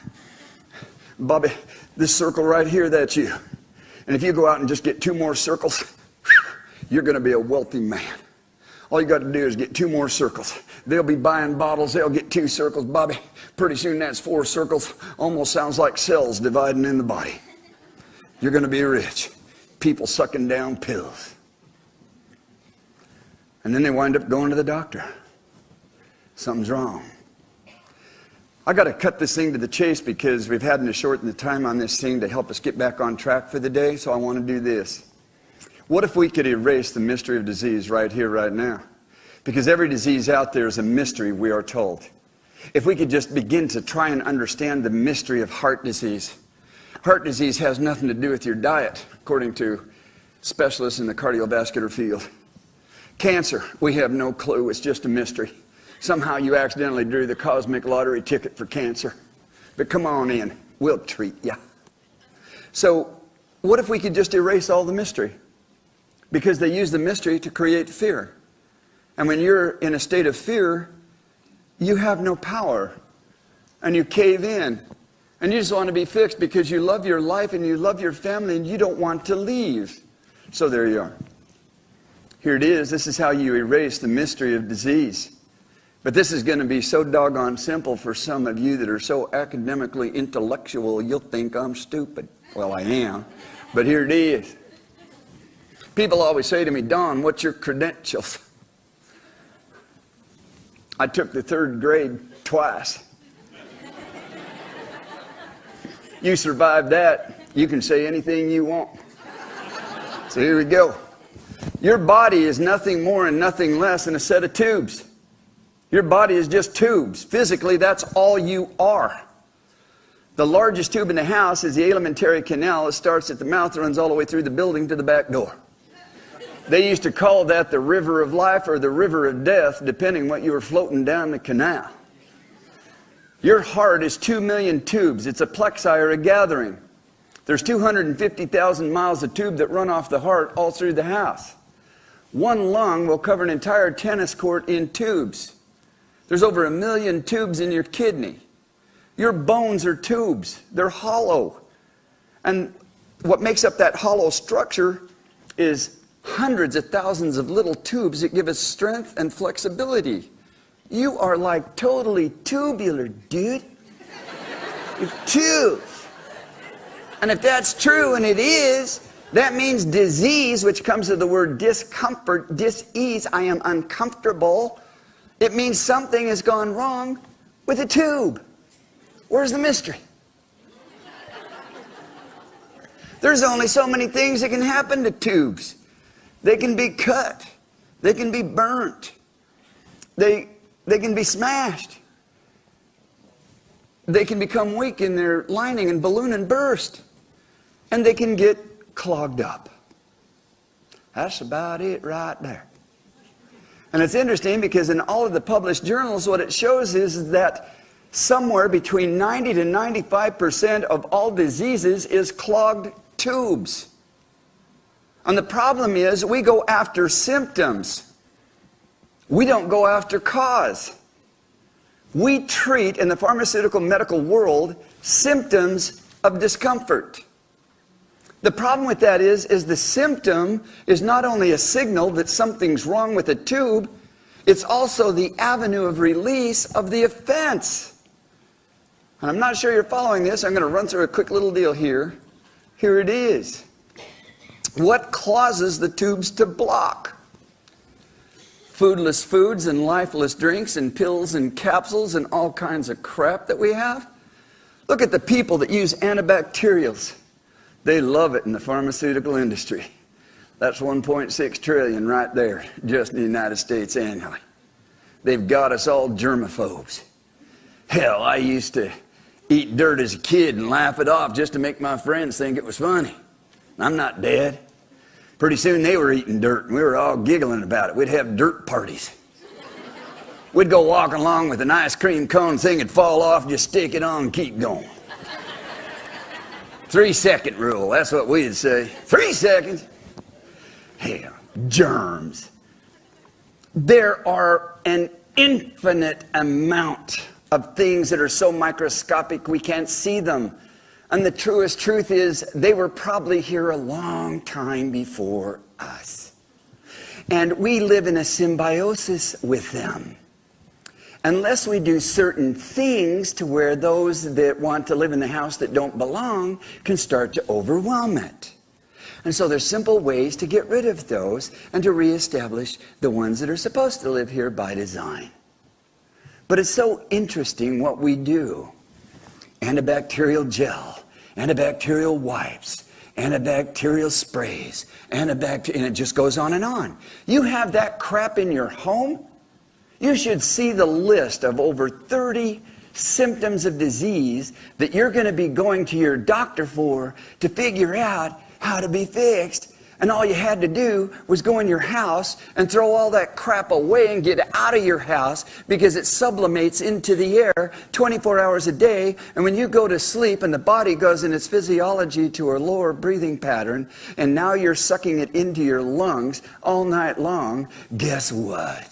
Bobby, this circle right here, that's you. And if you go out and just get 2 more circles, you're going to be a wealthy man. All you got to do is get 2 more circles. They'll be buying bottles. They'll get 2 circles. Bobby, pretty soon that's 4 circles. Almost sounds like cells dividing in the body. You're going to be rich. People sucking down pills. And then they wind up going to the doctor. Something's wrong. I got to cut this thing to the chase because we've had to shorten the time on this thing to help us get back on track for the day. So I want to do this. What if we could erase the mystery of disease right here, right now? Because every disease out there is a mystery, we are told. If we could just begin to try and understand the mystery of heart disease. Heart disease has nothing to do with your diet, according to specialists in the cardiovascular field. Cancer, we have no clue. It's just a mystery. Somehow you accidentally drew the cosmic lottery ticket for cancer. But come on in, we'll treat you. So what if we could just erase all the mystery? Because they use the mystery to create fear. And when you're in a state of fear, you have no power. And you cave in. And you just want to be fixed because you love your life and you love your family and you don't want to leave. So there you are. Here it is. This is how you erase the mystery of disease. But this is going to be so doggone simple for some of you that are so academically intellectual, you'll think I'm stupid. Well, I am. But here it is. People always say to me, Don, what's your credentials? I took the 3rd grade twice. You survived that, you can say anything you want. So here we go. Your body is nothing more and nothing less than a set of tubes. Your body is just tubes. Physically, that's all you are. The largest tube in the house is the alimentary canal. It starts at the mouth, runs all the way through the building to the back door. They used to call that the river of life or the river of death, depending what you were floating down the canal. Your heart is 2 million tubes. It's a plexi or a gathering. There's 250,000 miles of tube that run off the heart all through the house. One lung will cover an entire tennis court in tubes. There's over 1 million tubes in your kidney. Your bones are tubes. They're hollow. And what makes up that hollow structure is hundreds of thousands of little tubes that give us strength and flexibility. You are like totally tubular, dude. You're tubes. And if that's true, and it is, that means disease, which comes to the word discomfort, dis-ease, I am uncomfortable. It means something has gone wrong with a tube. Where's the mystery? There's only so many things that can happen to tubes. They can be cut. They can be burnt. They can be smashed. They can become weak in their lining and balloon and burst. And they can get clogged up. That's about it right there. And it's interesting because in all of the published journals, what it shows is that somewhere between 90 to 95% of all diseases is clogged tubes. And the problem is we go after symptoms. We don't go after cause. We treat, in the pharmaceutical medical world, symptoms of discomfort. The problem with that is the symptom is not only a signal that something's wrong with a tube, it's also the avenue of release of the offense. And I'm not sure you're following this. I'm going to run through a quick little deal here. Here it is. What causes the tubes to block? Foodless foods and lifeless drinks and pills and capsules and all kinds of crap that we have. Look at the people that use antibacterials. They love it in the pharmaceutical industry. That's 1.6 trillion right there, just in the United States annually. They've got us all germaphobes. Hell, I used to eat dirt as a kid and laugh it off just to make my friends think it was funny. I'm not dead. Pretty soon they were eating dirt and we were all giggling about it. We'd have dirt parties. We'd go walking along with an ice cream cone, thing would fall off, just stick it on and keep going. 3-second rule, that's what we'd say. 3 seconds. Hell, germs. There are an infinite amount of things that are so microscopic we can't see them. And the truest truth is they were probably here a long time before us. And we live in a symbiosis with them. Unless we do certain things to where those that want to live in the house that don't belong can start to overwhelm it. And so there's simple ways to get rid of those and to reestablish the ones that are supposed to live here by design. But it's so interesting what we do. Antibacterial gel, antibacterial wipes, antibacterial sprays, and it just goes on and on. You have that crap in your home, you should see the list of over 30 symptoms of disease that you're going to be going to your doctor for to figure out how to be fixed. And all you had to do was go in your house and throw all that crap away and get out of your house, because it sublimates into the air 24 hours a day. And when you go to sleep and the body goes in its physiology to a lower breathing pattern, and now you're sucking it into your lungs all night long, guess what?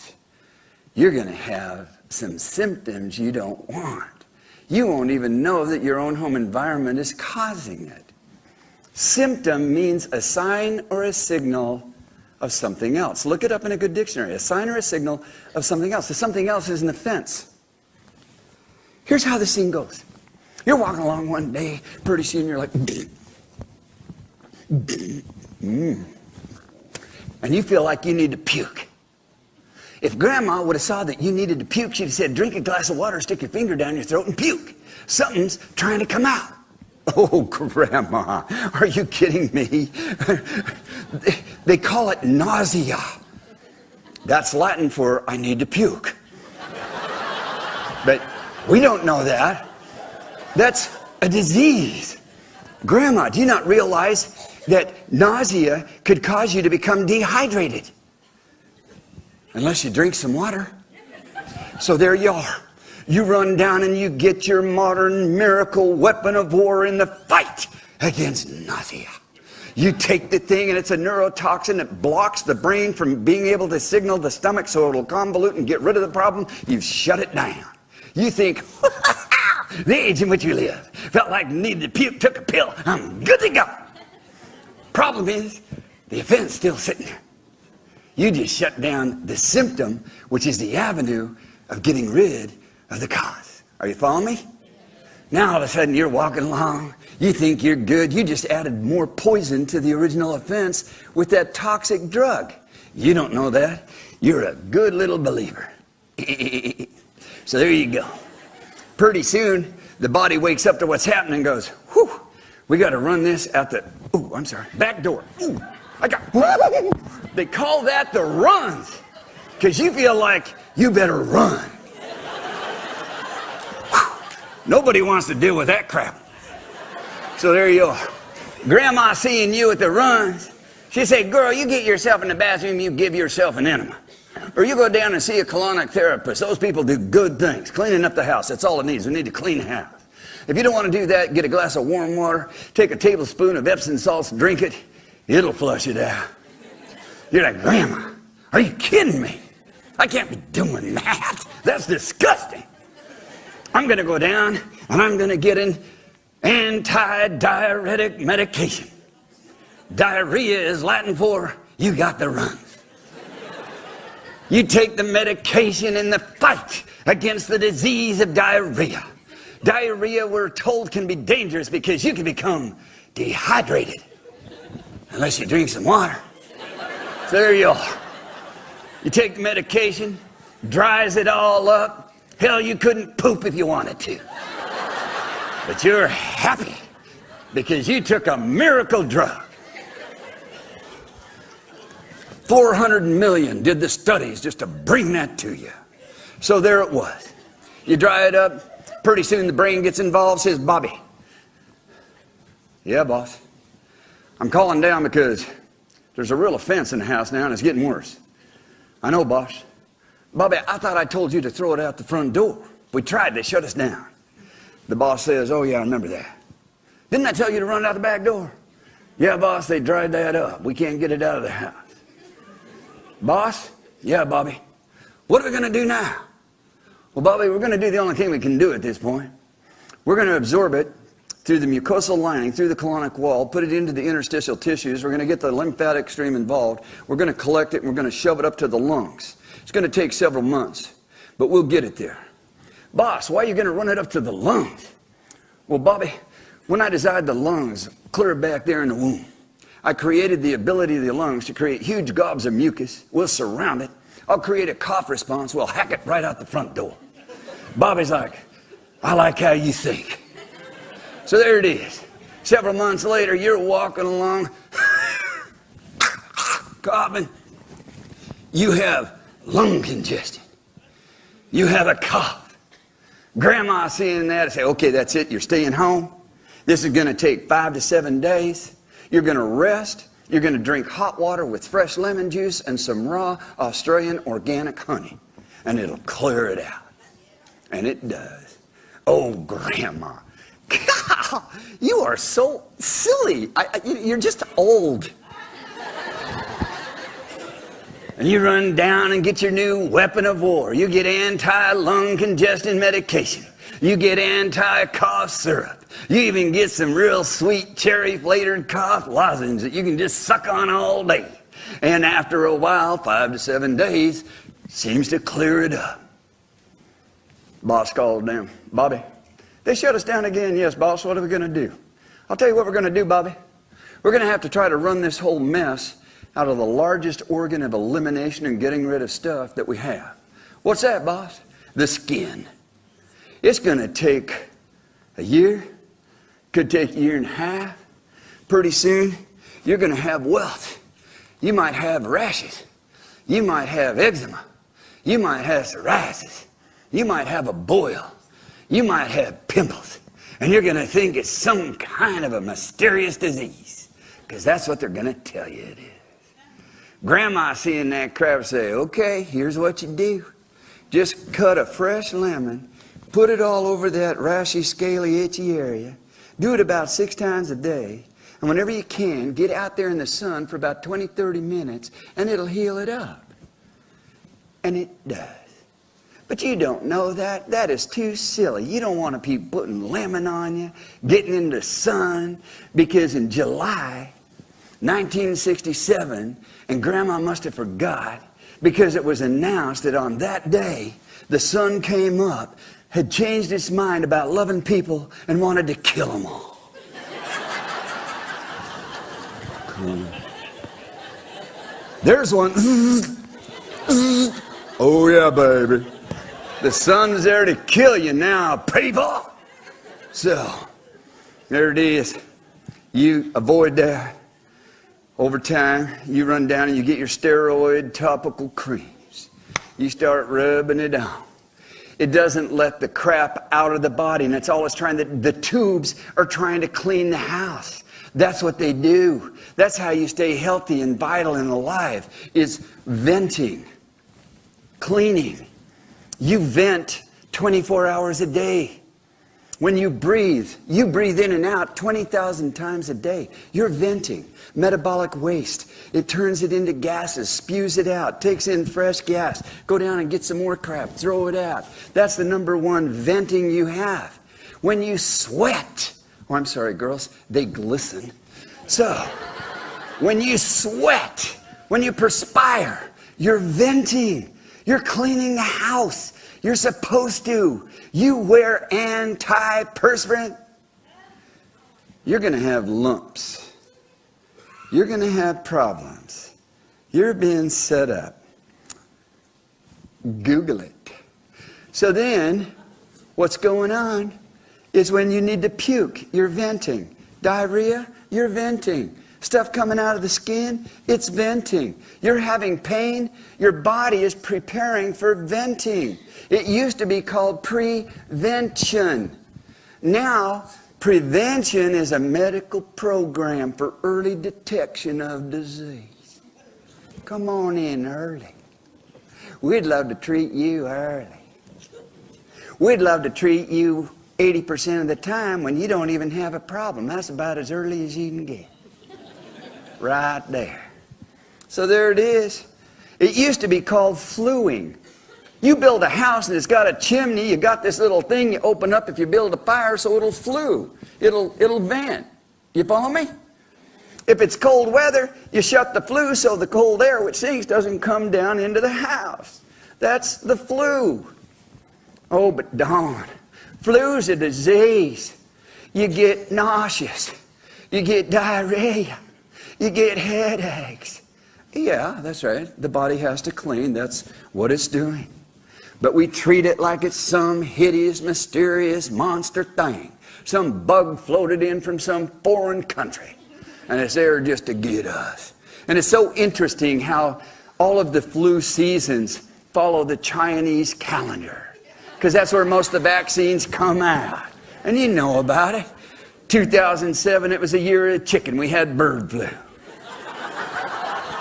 You're going to have some symptoms you don't want. You won't even know that your own home environment is causing it. Symptom means a sign or a signal of something else. Look it up in a good dictionary. A sign or a signal of something else. The something else is an offense. Here's how the scene goes. You're walking along one day, pretty soon you're like, and you feel like you need to puke. If Grandma would have saw that you needed to puke, she'd have said, drink a glass of water, stick your finger down your throat and puke. Something's trying to come out. Oh, Grandma, are you kidding me? They call it nausea. That's Latin for I need to puke. But we don't know that. That's a disease. Grandma, do you not realize that nausea could cause you to become dehydrated? Unless you drink some water. So there you are. You run down and you get your modern miracle weapon of war in the fight against nausea. You take the thing and it's a neurotoxin that blocks the brain from being able to signal the stomach so it'll convolute and get rid of the problem. You've shut it down. You think, the age in which you live. Felt like needed to puke, took a pill. I'm good to go. Problem is, the offense still sitting there. You just shut down the symptom, which is the avenue of getting rid of the cause. Are you following me? Now all of a sudden you're walking along, you think you're good, you just added more poison to the original offense with that toxic drug. You don't know that. You're a good little believer. So there you go. Pretty soon the body wakes up to what's happening and goes, whew, we got to run this out the, back door. Ooh, they call that the runs, because you feel like you better run. Nobody wants to deal with that crap. So there you are. Grandma seeing you at the runs, she say, girl, you get yourself in the bathroom, you give yourself an enema. Or you go down and see a colonic therapist. Those people do good things, cleaning up the house. That's all it needs. We need to clean the house. If you don't want to do that, get a glass of warm water, take a tablespoon of Epsom salts, drink it. It'll flush it out. You're like, Grandma, are you kidding me? I can't be doing that. That's disgusting. I'm going to go down and I'm going to get an anti-diuretic medication. Diarrhea is Latin for you got the runs. You take the medication in the fight against the disease of diarrhea. Diarrhea, we're told, can be dangerous because you can become dehydrated unless you drink some water. So there you are. You take the medication, dries it all up. Hell, you couldn't poop if you wanted to. But you're happy because you took a miracle drug. 400 million did the studies just to bring that to you. So there it was. You dry it up, pretty soon the brain gets involved, says, Bobby. Yeah, boss. I'm calling down because there's a real offense in the house now and it's getting worse. I know, boss. Bobby, I thought I told you to throw it out the front door. We tried, they shut us down. The boss says, oh yeah, I remember that. Didn't I tell you to run it out the back door? Yeah, boss, they dried that up. We can't get it out of the house. Boss? Yeah, Bobby. What are we going to do now? Well, Bobby, we're going to do the only thing we can do at this point. We're going to absorb it through the mucosal lining, through the colonic wall, put it into the interstitial tissues. We're going to get the lymphatic stream involved. We're going to collect it, and we're going to shove it up to the lungs. It's going to take several months, but we'll get it there. Boss, why are you going to run it up to the lungs? Well, Bobby, when I designed the lungs clear back there in the womb, I created the ability of the lungs to create huge gobs of mucus. We'll surround it. I'll create a cough response. We'll hack it right out the front door. Bobby's like, I like how you think. So there it is. Several months later, you're walking along, coughing. You have lung congestion. You have a cough. Grandma seeing that and say, okay, that's it. You're staying home. This is going to take 5 to 7 days. You're going to rest. You're going to drink hot water with fresh lemon juice and some raw Australian organic honey. And it'll clear it out. And it does. Oh, Grandma. God, you are so silly. You're just old. And you run down and get your new weapon of war. You get anti-lung congestion medication. You get anti-cough syrup. You even get some real sweet cherry-flavored cough lozenge that you can just suck on all day. And after a while, 5 to 7 days, seems to clear it up. Boss called down. Bobby, they shut us down again. Yes, boss, what are we going to do? I'll tell you what we're going to do, Bobby. We're going to have to try to run this whole mess out of the largest organ of elimination and getting rid of stuff that we have. What's that, boss? The skin. It's going to take a year, could take a year and a half. Pretty soon, you're going to have welts. You might have rashes. You might have eczema. You might have psoriasis. You might have a boil. You might have pimples. And you're going to think it's some kind of a mysterious disease, because that's what they're going to tell you it is. Grandma seeing that crap say, okay, here's what you do. Just cut a fresh lemon, put it all over that rashy, scaly, itchy area. Do it about 6 times a day. And whenever you can, get out there in the sun for about 20, 30 minutes, and it'll heal it up. And it does. But you don't know that. That is too silly. You don't want to be putting lemon on you, getting in the sun, because in July 1967, and Grandma must have forgot, because it was announced that on that day, the sun came up, had changed its mind about loving people, and wanted to kill them all. There's one. Oh yeah, baby. The sun's there to kill you now, people. So, there it is. You avoid that. Over time, you run down and you get your steroid topical creams. You start rubbing it on. It doesn't let the crap out of the body, and it's always trying to, the tubes are trying to clean the house. That's what they do. That's how you stay healthy and vital and alive, is venting, cleaning. You vent 24 hours a day. When you breathe in and out 20,000 times a day. You're venting metabolic waste. It turns it into gases, spews it out, takes in fresh gas. Go down and get some more crap, throw it out. That's the number one venting you have. When you sweat, oh, I'm sorry, girls, they glisten. So, when you sweat, when you perspire, you're venting. You're cleaning the house. You're supposed to. You wear antiperspirant. You're going to have lumps. You're going to have problems. You're being set up. Google it. So then, what's going on is when you need to puke, you're venting. Diarrhea, you're venting. Stuff coming out of the skin, it's venting. You're having pain, your body is preparing for venting. It used to be called prevention. Now, prevention is a medical program for early detection of disease. Come on in early. We'd love to treat you early. We'd love to treat you 80% of the time when you don't even have a problem. That's about as early as you can get. Right there. So there it is. It used to be called fluing. You build a house and it's got a chimney, you got this little thing you open up if you build a fire so it'll flue. It'll vent. You follow me? If it's cold weather, you shut the flue so the cold air which sinks doesn't come down into the house. That's the flue. Oh, but darn. Flu's a disease. You get nauseous. You get diarrhea. You get headaches. Yeah, that's right. The body has to clean. That's what it's doing. But we treat it like it's some hideous, mysterious monster thing. Some bug floated in from some foreign country. And it's there just to get us. And it's so interesting how all of the flu seasons follow the Chinese calendar. Because that's where most of the vaccines come out. And you know about it. 2007, it was a year of chicken. We had bird flu.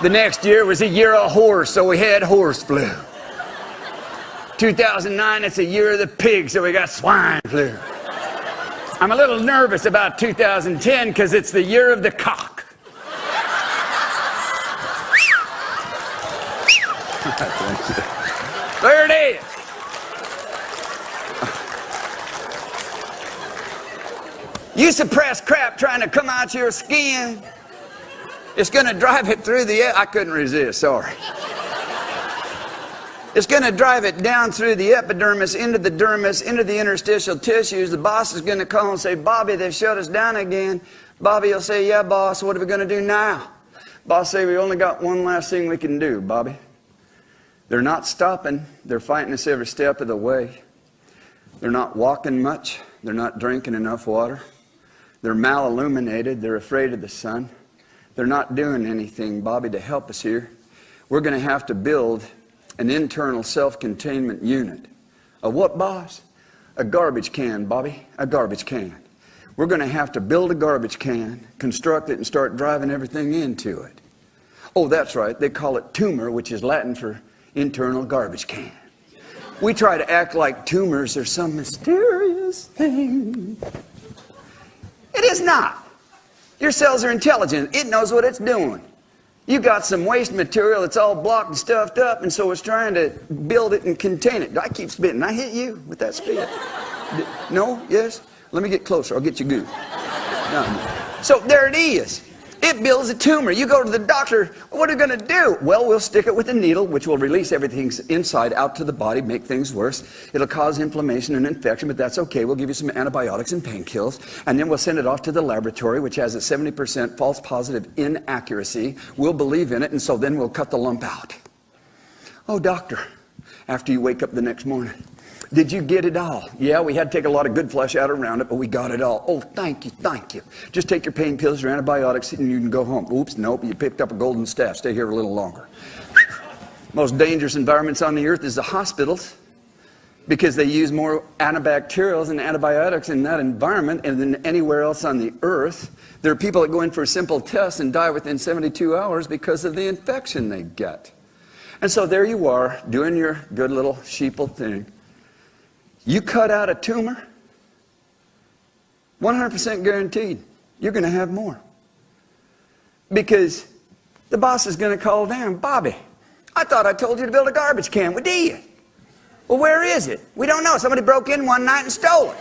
The next year was a year of horse, so we had horse flu. 2009, it's a year of the pig, so we got swine flu. I'm a little nervous about 2010 because it's the year of the cock. There it is. You suppress crap trying to come out your skin. It's going to drive it through the... I couldn't resist, sorry. It's going to drive it down through the epidermis, into the dermis, into the interstitial tissues. The boss is going to call and say, Bobby, they've shut us down again. Bobby will say, yeah, boss, what are we going to do now? Boss say, we only got one last thing we can do, Bobby. They're not stopping. They're fighting us every step of the way. They're not walking much. They're not drinking enough water. They're malilluminated. They're afraid of the sun. They're not doing anything, Bobby, to help us here. We're going to have to build an internal self-containment unit. A what, boss? A garbage can, Bobby. A garbage can. We're going to have to build a garbage can, construct it, and start driving everything into it. Oh, that's right. They call it tumor, which is Latin for internal garbage can. We try to act like tumors are some mysterious thing. It is not. Your cells are intelligent. It knows what it's doing. You got some waste material that's all blocked and stuffed up, and so it's trying to build it and contain it. I keep spitting. I hit you with that spit. No? Yes? Let me get closer. I'll get you good. No. So there it is. It builds a tumor. You go to the doctor. What are we going to do? Well, we'll stick it with a needle, which will release everything inside out to the body, make things worse. It'll cause inflammation and infection, but that's okay. We'll give you some antibiotics and painkillers, and then we'll send it off to the laboratory, which has a 70% false positive inaccuracy. We'll believe in it, and so then we'll cut the lump out. Oh, doctor, after you wake up the next morning, did you get it all? Yeah, we had to take a lot of good flesh out around it, but we got it all. Oh, thank you, thank you. Just take your pain pills, your antibiotics, and you can go home. Oops, nope, you picked up a golden staff. Stay here a little longer. Most dangerous environments on the earth is the hospitals because they use more antibacterials and antibiotics in that environment than anywhere else on the earth. There are people that go in for a simple test and die within 72 hours because of the infection they get. And so there you are, doing your good little sheeple thing. You cut out a tumor, 100% guaranteed, you're going to have more. Because the boss is going to call down, Bobby, I thought I told you to build a garbage can. Well, did you? Well, where is it? We don't know. Somebody broke in one night and stole it.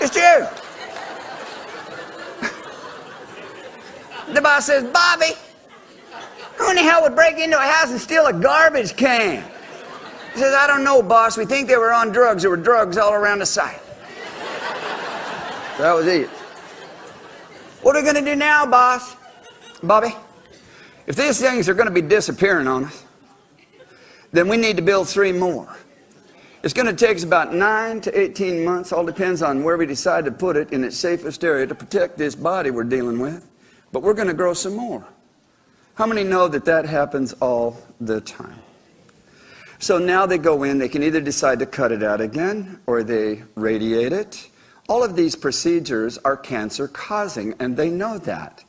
It's you. The boss says, Bobby, who in the hell would break into a house and steal a garbage can? He says, I don't know, boss. We think they were on drugs. There were drugs all around the site. So that was it. What are we going to do now, boss? Bobby, if these things are going to be disappearing on us, then we need to build 3 more. It's going to take us about 9 to 18 months. All depends on where we decide to put it in its safest area to protect this body we're dealing with. but we're going to grow some more. How many know that that happens all the time? So now they go in, they can either decide to cut it out again, or they radiate it. All of these procedures are cancer causing, and they know that.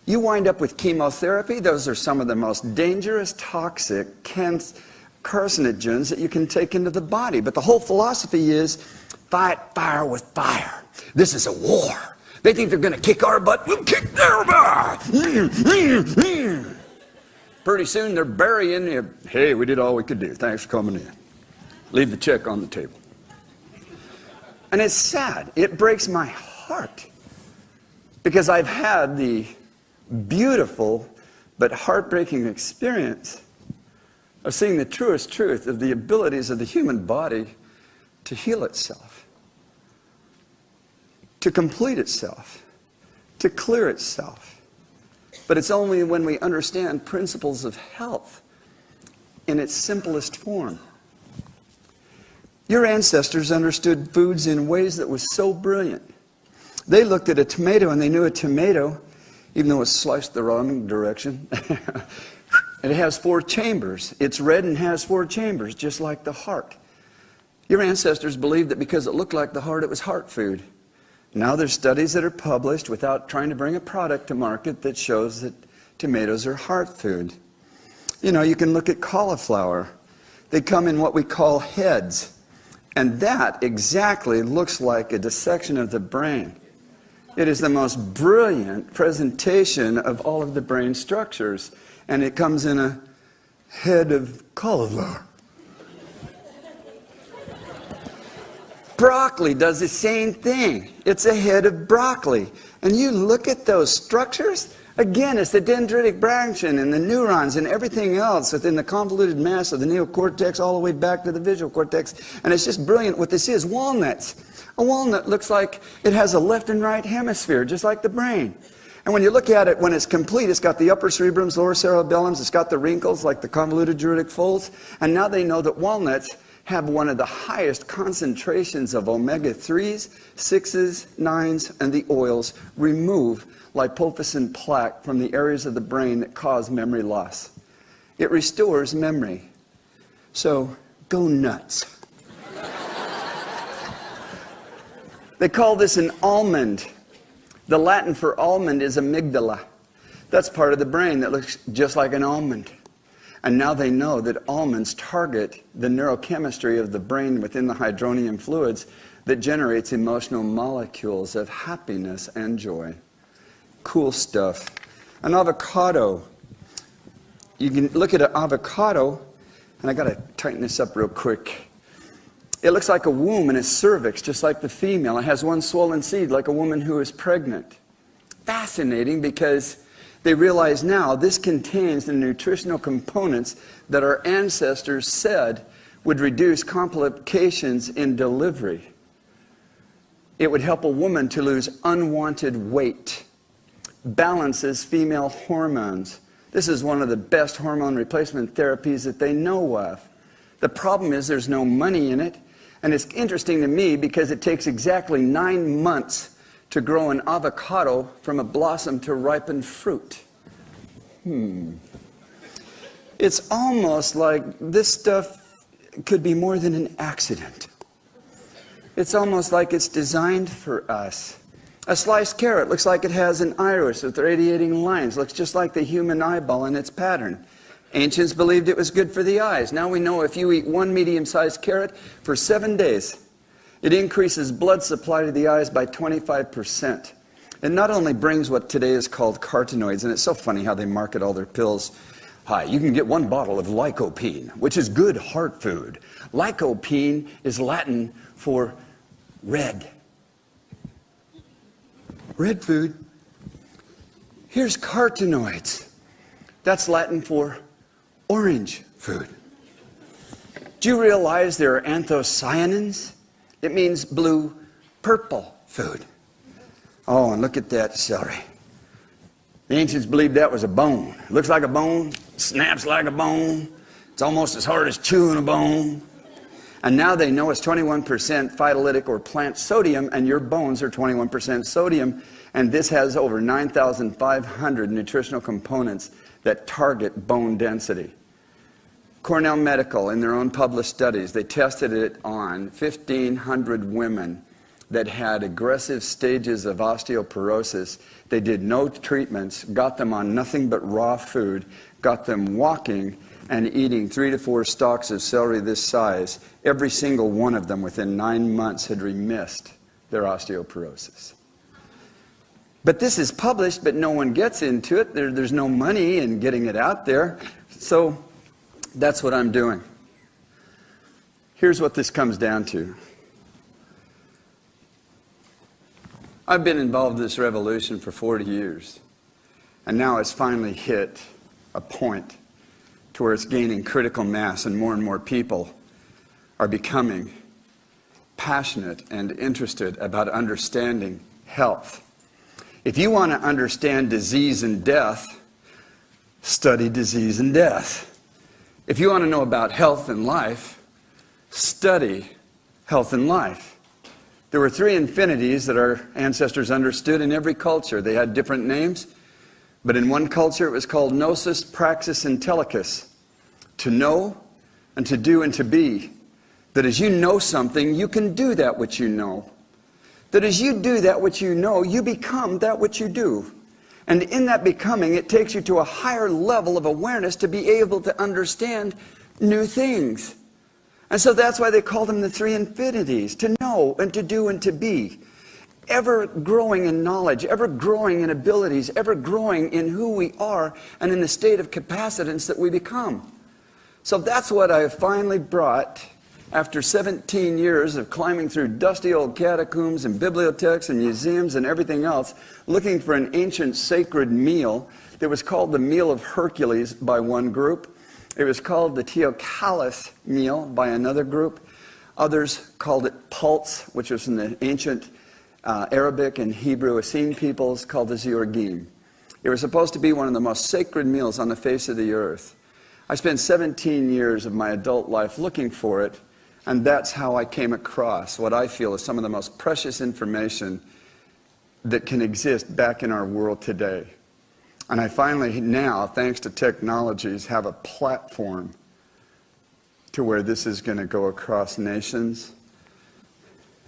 You wind up with chemotherapy. Those are some of the most dangerous, toxic carcinogens that you can take into the body. But the whole philosophy is fight fire with fire. This is a war. They think they're going to kick our butt. We'll kick their butt. Pretty soon they're burying you. Hey, we did all we could do. Thanks for coming in. Leave the check on the table. And it's sad. It breaks my heart. Because I've had the beautiful but heartbreaking experience of seeing the truest truth of the abilities of the human body to heal itself, to complete itself, to clear itself. But it's only when we understand principles of health in its simplest form. Your ancestors understood foods in ways that was so brilliant. They looked at a tomato and they knew a tomato, even though it's sliced the wrong direction, it has 4 chambers. It's red and has 4 chambers, just like the heart. Your ancestors believed that because it looked like the heart, it was heart food. Now there's studies that are published without trying to bring a product to market that shows that tomatoes are heart food. You know, you can look at cauliflower. They come in what we call heads. And that exactly looks like a dissection of the brain. It is the most brilliant presentation of all of the brain structures. And it comes in a head of cauliflower. Broccoli does the same thing. It's a head of broccoli. And you look at those structures, again, it's the dendritic branchion and the neurons and everything else within the convoluted mass of the neocortex all the way back to the visual cortex. And it's just brilliant what this is. Walnuts. A walnut looks like it has a left and right hemisphere, just like the brain. And when you look at it, when it's complete, it's got the upper cerebrums, lower cerebellums, it's got the wrinkles like the convoluted druidic folds. And now they know that walnuts have one of the highest concentrations of omega-3s, 6s, 9s, and the oils remove lipofuscin plaque from the areas of the brain that cause memory loss. It restores memory. So, go nuts. They call this an almond. The Latin for almond is amygdala. That's part of the brain that looks just like an almond. And now they know that almonds target the neurochemistry of the brain within the hydronium fluids that generates emotional molecules of happiness and joy. Cool stuff. An avocado. You can look at an avocado, and I got to tighten this up real quick. It looks like a womb in a cervix, just like the female. It has one swollen seed, like a woman who is pregnant. Fascinating, because they realize now this contains the nutritional components that our ancestors said would reduce complications in delivery. It would help a woman to lose unwanted weight, balances female hormones. This is one of the best hormone replacement therapies that they know of. The problem is there's no money in it. And it's interesting to me because it takes exactly 9 months to grow an avocado from a blossom to ripened fruit. It's almost like this stuff could be more than an accident. It's almost like it's designed for us. A sliced carrot looks like it has an iris with radiating lines. Looks just like the human eyeball in its pattern. Ancients believed it was good for the eyes. Now we know if you eat 1 medium-sized carrot for 7 days, it increases blood supply to the eyes by 25%. It not only brings what today is called carotenoids, and it's so funny how they market all their pills. Hi, you can get 1 bottle of lycopene, which is good heart food. Lycopene is Latin for red. Red food. Here's carotenoids. That's Latin for orange food. Do you realize there are anthocyanins? It means blue, purple food. Oh, and look at that celery. The ancients believed that was a bone. It looks like a bone, snaps like a bone. It's almost as hard as chewing a bone. And now they know it's 21% phytolytic or plant sodium, and your bones are 21% sodium. And this has over 9,500 nutritional components that target bone density. Cornell Medical, in their own published studies, they tested it on 1,500 women that had aggressive stages of osteoporosis. They did no treatments, got them on nothing but raw food, got them walking and eating 3 to 4 stalks of celery this size. Every single one of them within 9 months had remissed their osteoporosis. But this is published, but no one gets into it. There's no money in getting it out there. So that's what I'm doing. Here's what this comes down to. I've been involved in this revolution for 40 years. And now it's finally hit a point to where it's gaining critical mass, and more people are becoming passionate and interested about understanding health. If you want to understand disease and death, study disease and death. If you want to know about health and life, study health and life. There were 3 infinities that our ancestors understood in every culture. They had different names, but in one culture it was called gnosis, praxis, and telecus. To know, and to do, and to be. That as you know something, you can do that which you know. That as you do that which you know, you become that which you do. And in that becoming, it takes you to a higher level of awareness to be able to understand new things. And so that's why they call them the 3 infinities: to know, and to do, and to be. Ever growing in knowledge, ever growing in abilities, ever growing in who we are and in the state of capacitance that we become. So that's what I finally brought after 17 years of climbing through dusty old catacombs and bibliotheques and museums and everything else, looking for an ancient sacred meal that was called the Meal of Hercules by one group. It was called the Teocallis meal by another group. Others called it pulse, which was from the ancient Arabic and Hebrew Essene peoples, called the Ziorgim. It was supposed to be one of the most sacred meals on the face of the earth. I spent 17 years of my adult life looking for it, and that's how I came across what I feel is some of the most precious information that can exist back in our world today. And I finally now, thanks to technologies, have a platform to where this is going to go across nations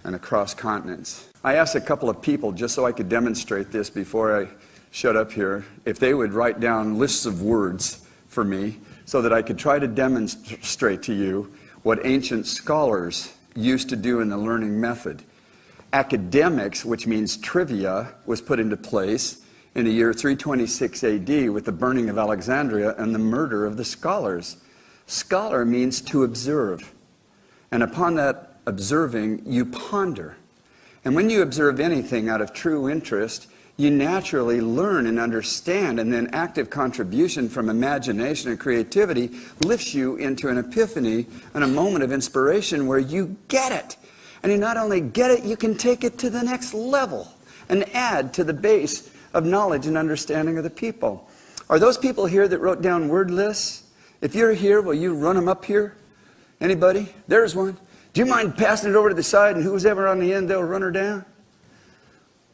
and across continents. I asked a couple of people, just so I could demonstrate this before I shut up here, if they would write down lists of words for me so that I could try to demonstrate to you what ancient scholars used to do in the learning method. Academics, which means trivia, was put into place in the year 326 AD with the burning of Alexandria and the murder of the scholars. Scholar means to observe. And upon that observing, you ponder. And when you observe anything out of true interest, you naturally learn and understand, and then active contribution from imagination and creativity lifts you into an epiphany and a moment of inspiration where you get it. And you not only get it, you can take it to the next level and add to the base of knowledge and understanding of the people. Are those people here that wrote down word lists? If you're here, will you run them up here? Anybody? There's one. Do you mind passing it over to the side, and who's ever on the end, they'll run her down?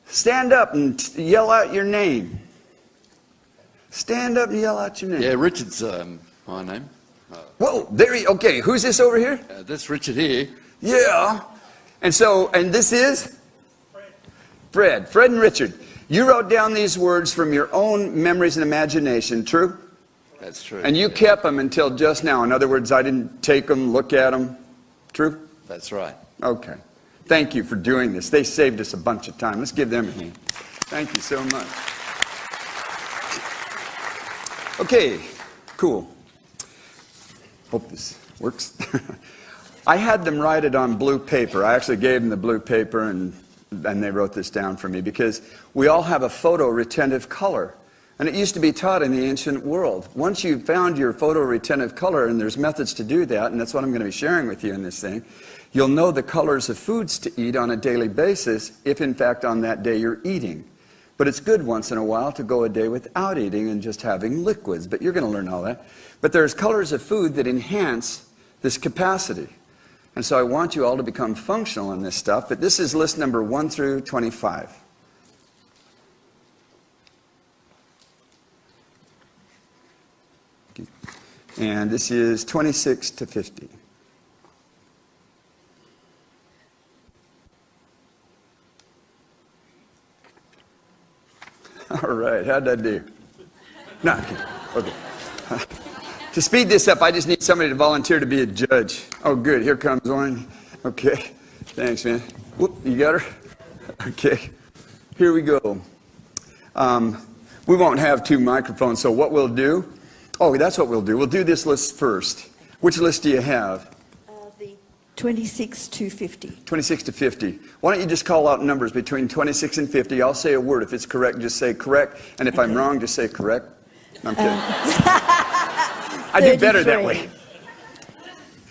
Stand up and yell out your name. Stand up and yell out your name. Yeah, Richard's my name. Whoa, there you, okay, who's this over here? This Richard here. Yeah. And so, and this is? Fred. Fred and Richard. You wrote down these words from your own memories and imagination, true? That's true. And you kept them until just now. In other words, I didn't take them, look at them. True? That's right. Okay. Thank you for doing this. They saved us a bunch of time. Let's give them a hand. Thank you so much. Okay, cool. Hope this works. I had them write it on blue paper. I actually gave them the blue paper, and they wrote this down for me, because we all have a photoretentive color. And it used to be taught in the ancient world. Once you've found your photoretentive color, and there's methods to do that, and that's what I'm going to be sharing with you in this thing, you'll know the colors of foods to eat on a daily basis if, in fact, on that day you're eating. But it's good once in a while to go a day without eating and just having liquids. But you're going to learn all that. But there's colors of food that enhance this capacity. And so I want you all to become functional in this stuff, but this is list number 1 through 25. And this is 26 to 50. All right, how'd I do? No, okay. To speed this up, I just need somebody to volunteer to be a judge. Oh, good, here comes one. Okay, thanks, man. Whoop, you got her? Okay, here we go. We won't have 2 microphones, so what we'll do, that's what we'll do. We'll do this list first. Which list do you have? The 26 to 50. 26 to 50. Why don't you just call out numbers between 26 and 50? I'll say a word. If it's correct, just say correct. And if I'm wrong, just say correct. I'm kidding. I do better that way.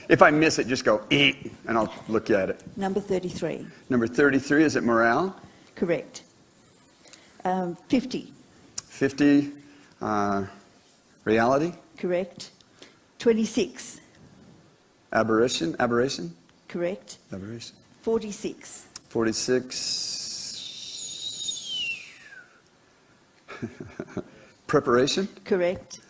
If I miss it, just go, eat, and I'll look at it. Number 33. Number 33, is it morale? Correct. 50. 50, reality? Correct. 26. Aberration? Correct. Aberration. 46. 46. Preparation? Correct.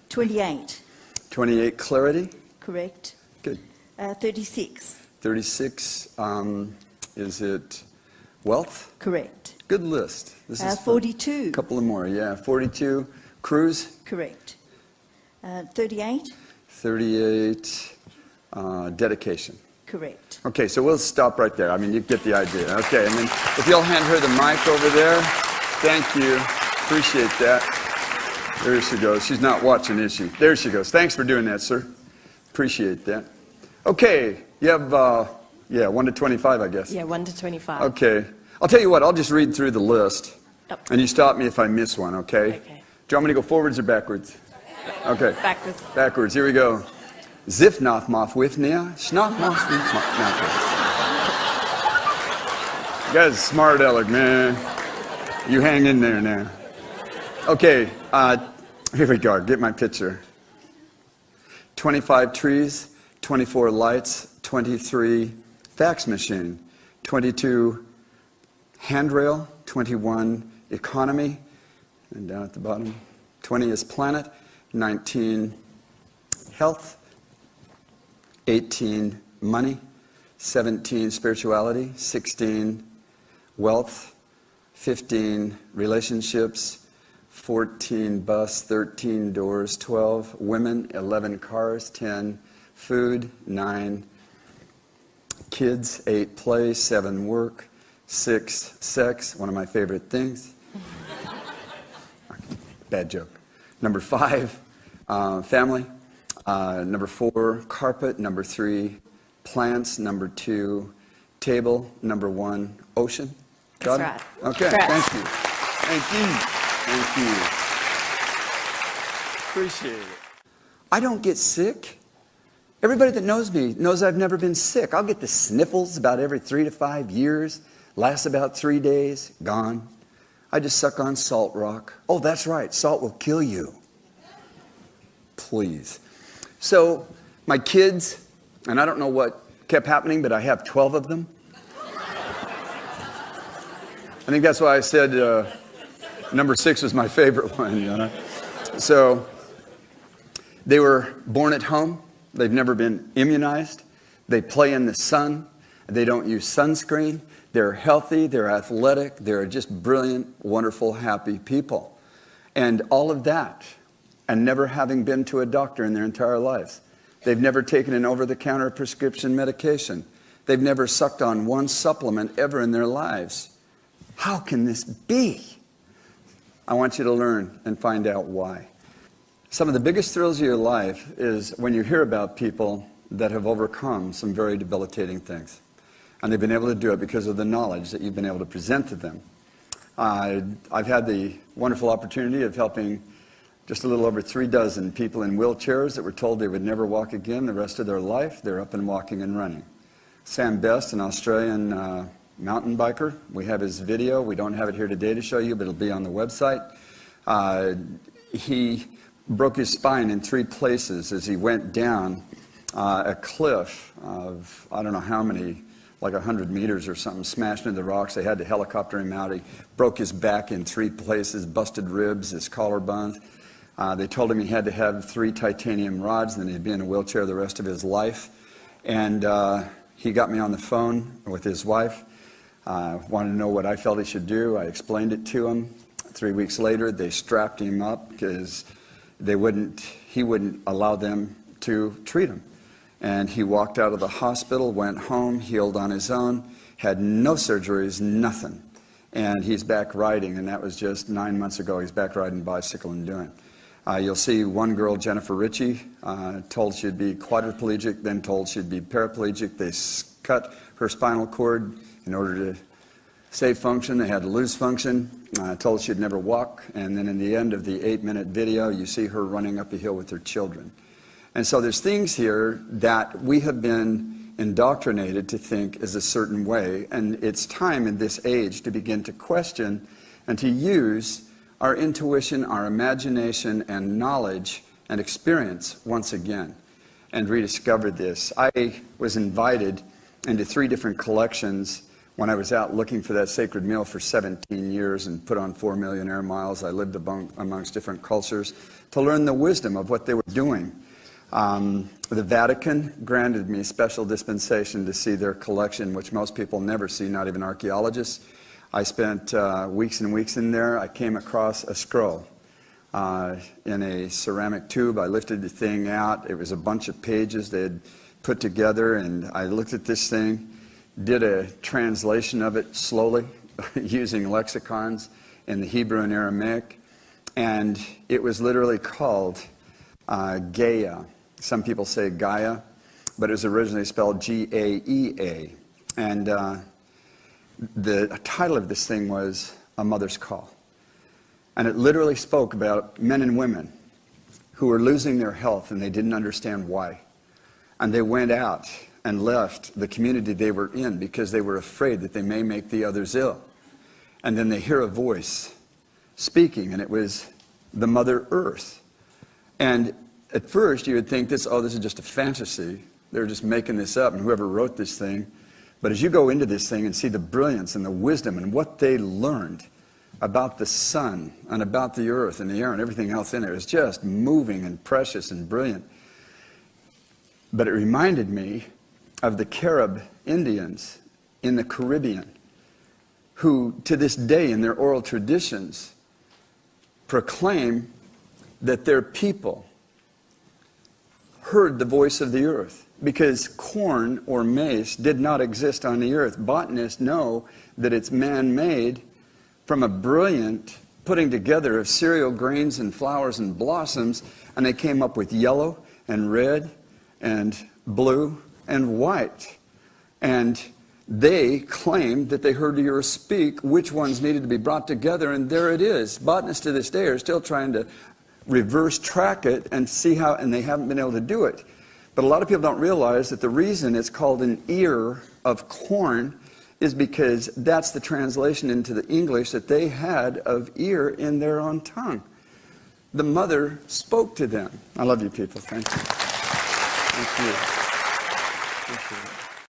28. 28, clarity? Correct. Good. 36. 36, is it wealth? Correct. Good list. This is 42. A couple of more, yeah. 42, cruise? Correct. 38. 38, dedication. Correct. Okay, so we'll stop right there. I mean, you get the idea. Okay, and then if you'll hand her the mic over there. Thank you. Appreciate that. There she goes. She's not watching, is she? There she goes. Thanks for doing that, sir. Appreciate that. Okay, you have, 1 to 25, I guess. Yeah, 1 to 25. Okay. I'll tell you what, I'll just read through the list. Yep. And you stop me if I miss one, okay? Okay. Do you want me to go forwards or backwards? Okay. Backwards. Backwards. Here we go. Zif nof mof wifnia, schnof mof mof. You guys are smart aleck, man. You hang in there now. Okay, here we go. Get my picture. 25 trees, 24 lights, 23 fax machine, 22 handrail, 21 economy, and down at the bottom, 20 is planet, 19 health, 18 money, 17 spirituality, 16 wealth, 15 relationships, 14 bus, 13 doors, 12 women, 11 cars, 10 food, 9 kids, 8 play, 7 work, 6 sex, one of my favorite things. Bad joke. Number 5, family. Number 4, carpet. Number 3, plants. Number 2, table. Number 1, ocean. Got That's it? right. Okay, Correct. thank you. Thank you. Thank you. Appreciate it. I don't get sick. Everybody that knows me knows I've never been sick. I'll get the sniffles about every 3 to 5 years. Lasts about 3 days, gone. I just suck on salt rock. Oh, that's right, salt will kill you. Please. So, my kids, and I don't know what kept happening, but I have 12 of them. I think that's why I said number 6 was my favorite one, you know. So, they were born at home. They've never been immunized. They play in the sun. They don't use sunscreen. They're healthy. They're athletic. They're just brilliant, wonderful, happy people. And all of that, and never having been to a doctor in their entire lives. They've never taken an over-the-counter prescription medication. They've never sucked on one supplement ever in their lives. How can this be? I want you to learn and find out why. Some of the biggest thrills of your life is when you hear about people that have overcome some very debilitating things. And they've been able to do it because of the knowledge that you've been able to present to them. I've had the wonderful opportunity of helping just a little over 36 people in wheelchairs that were told they would never walk again the rest of their life. They're up and walking and running. Sam Best, an Australian mountain biker, we have his video. We don't have it here today to show you, but it'll be on the website. He broke his spine in 3 places as he went down a cliff of, I don't know how many, like 100 meters or something, smashed into the rocks. They had to helicopter him out. He broke his back in 3 places, busted ribs, his collarbone. They told him he had to have 3 titanium rods, then he'd be in a wheelchair the rest of his life. And he got me on the phone with his wife, wanted to know what I felt he should do. I explained it to him. 3 weeks later, they strapped him up because he wouldn't allow them to treat him. And he walked out of the hospital, went home, healed on his own, had no surgeries, nothing. And he's back riding, and that was just 9 months ago. He's back riding a bicycle and doing. You'll see one girl, Jennifer Ritchie, told she'd be quadriplegic, then told she'd be paraplegic. They cut her spinal cord in order to save function. They had to lose function. Told she'd never walk. And then in the end of the 8-minute video, you see her running up a hill with her children. And so there's things here that we have been indoctrinated to think is a certain way. And it's time in this age to begin to question and to use our intuition, our imagination, and knowledge and experience once again, and rediscover this. I was invited into 3 different collections when I was out looking for that sacred meal for 17 years and put on 4 million air miles. I lived amongst different cultures to learn the wisdom of what they were doing. The Vatican granted me special dispensation to see their collection, which most people never see, not even archaeologists. I spent weeks and weeks in there. I came across a scroll in a ceramic tube. I lifted the thing out. It was a bunch of pages they had put together, and I looked at this thing, did a translation of it slowly using lexicons in the Hebrew and Aramaic, and it was literally called Gaia. Some people say Gaia, but it was originally spelled G-A-E-A. And the title of this thing was A Mother's Call. And it literally spoke about men and women who were losing their health and they didn't understand why. And they went out and left the community they were in because they were afraid that they may make the others ill. And then they hear a voice speaking, and it was the Mother Earth. And at first you would think this is just a fantasy. They're just making this up, and whoever wrote this thing. But as you go into this thing and see the brilliance and the wisdom and what they learned about the sun and about the earth and the air and everything else in it, it's just moving and precious and brilliant. But it reminded me of the Carib Indians in the Caribbean, who to this day in their oral traditions proclaim that their people heard the voice of the earth, because corn or maize did not exist on the earth. Botanists know that it's man-made from a brilliant putting together of cereal grains and flowers and blossoms, and they came up with yellow and red and blue and white. And they claimed that they heard the earth speak which ones needed to be brought together, and there it is. Botanists to this day are still trying to reverse track it and see how, and they haven't been able to do it. But a lot of people don't realize that the reason it's called an ear of corn is because that's the translation into the English that they had of ear in their own tongue. The mother spoke to them. I love you people. Thank you. Thank you. Thank you.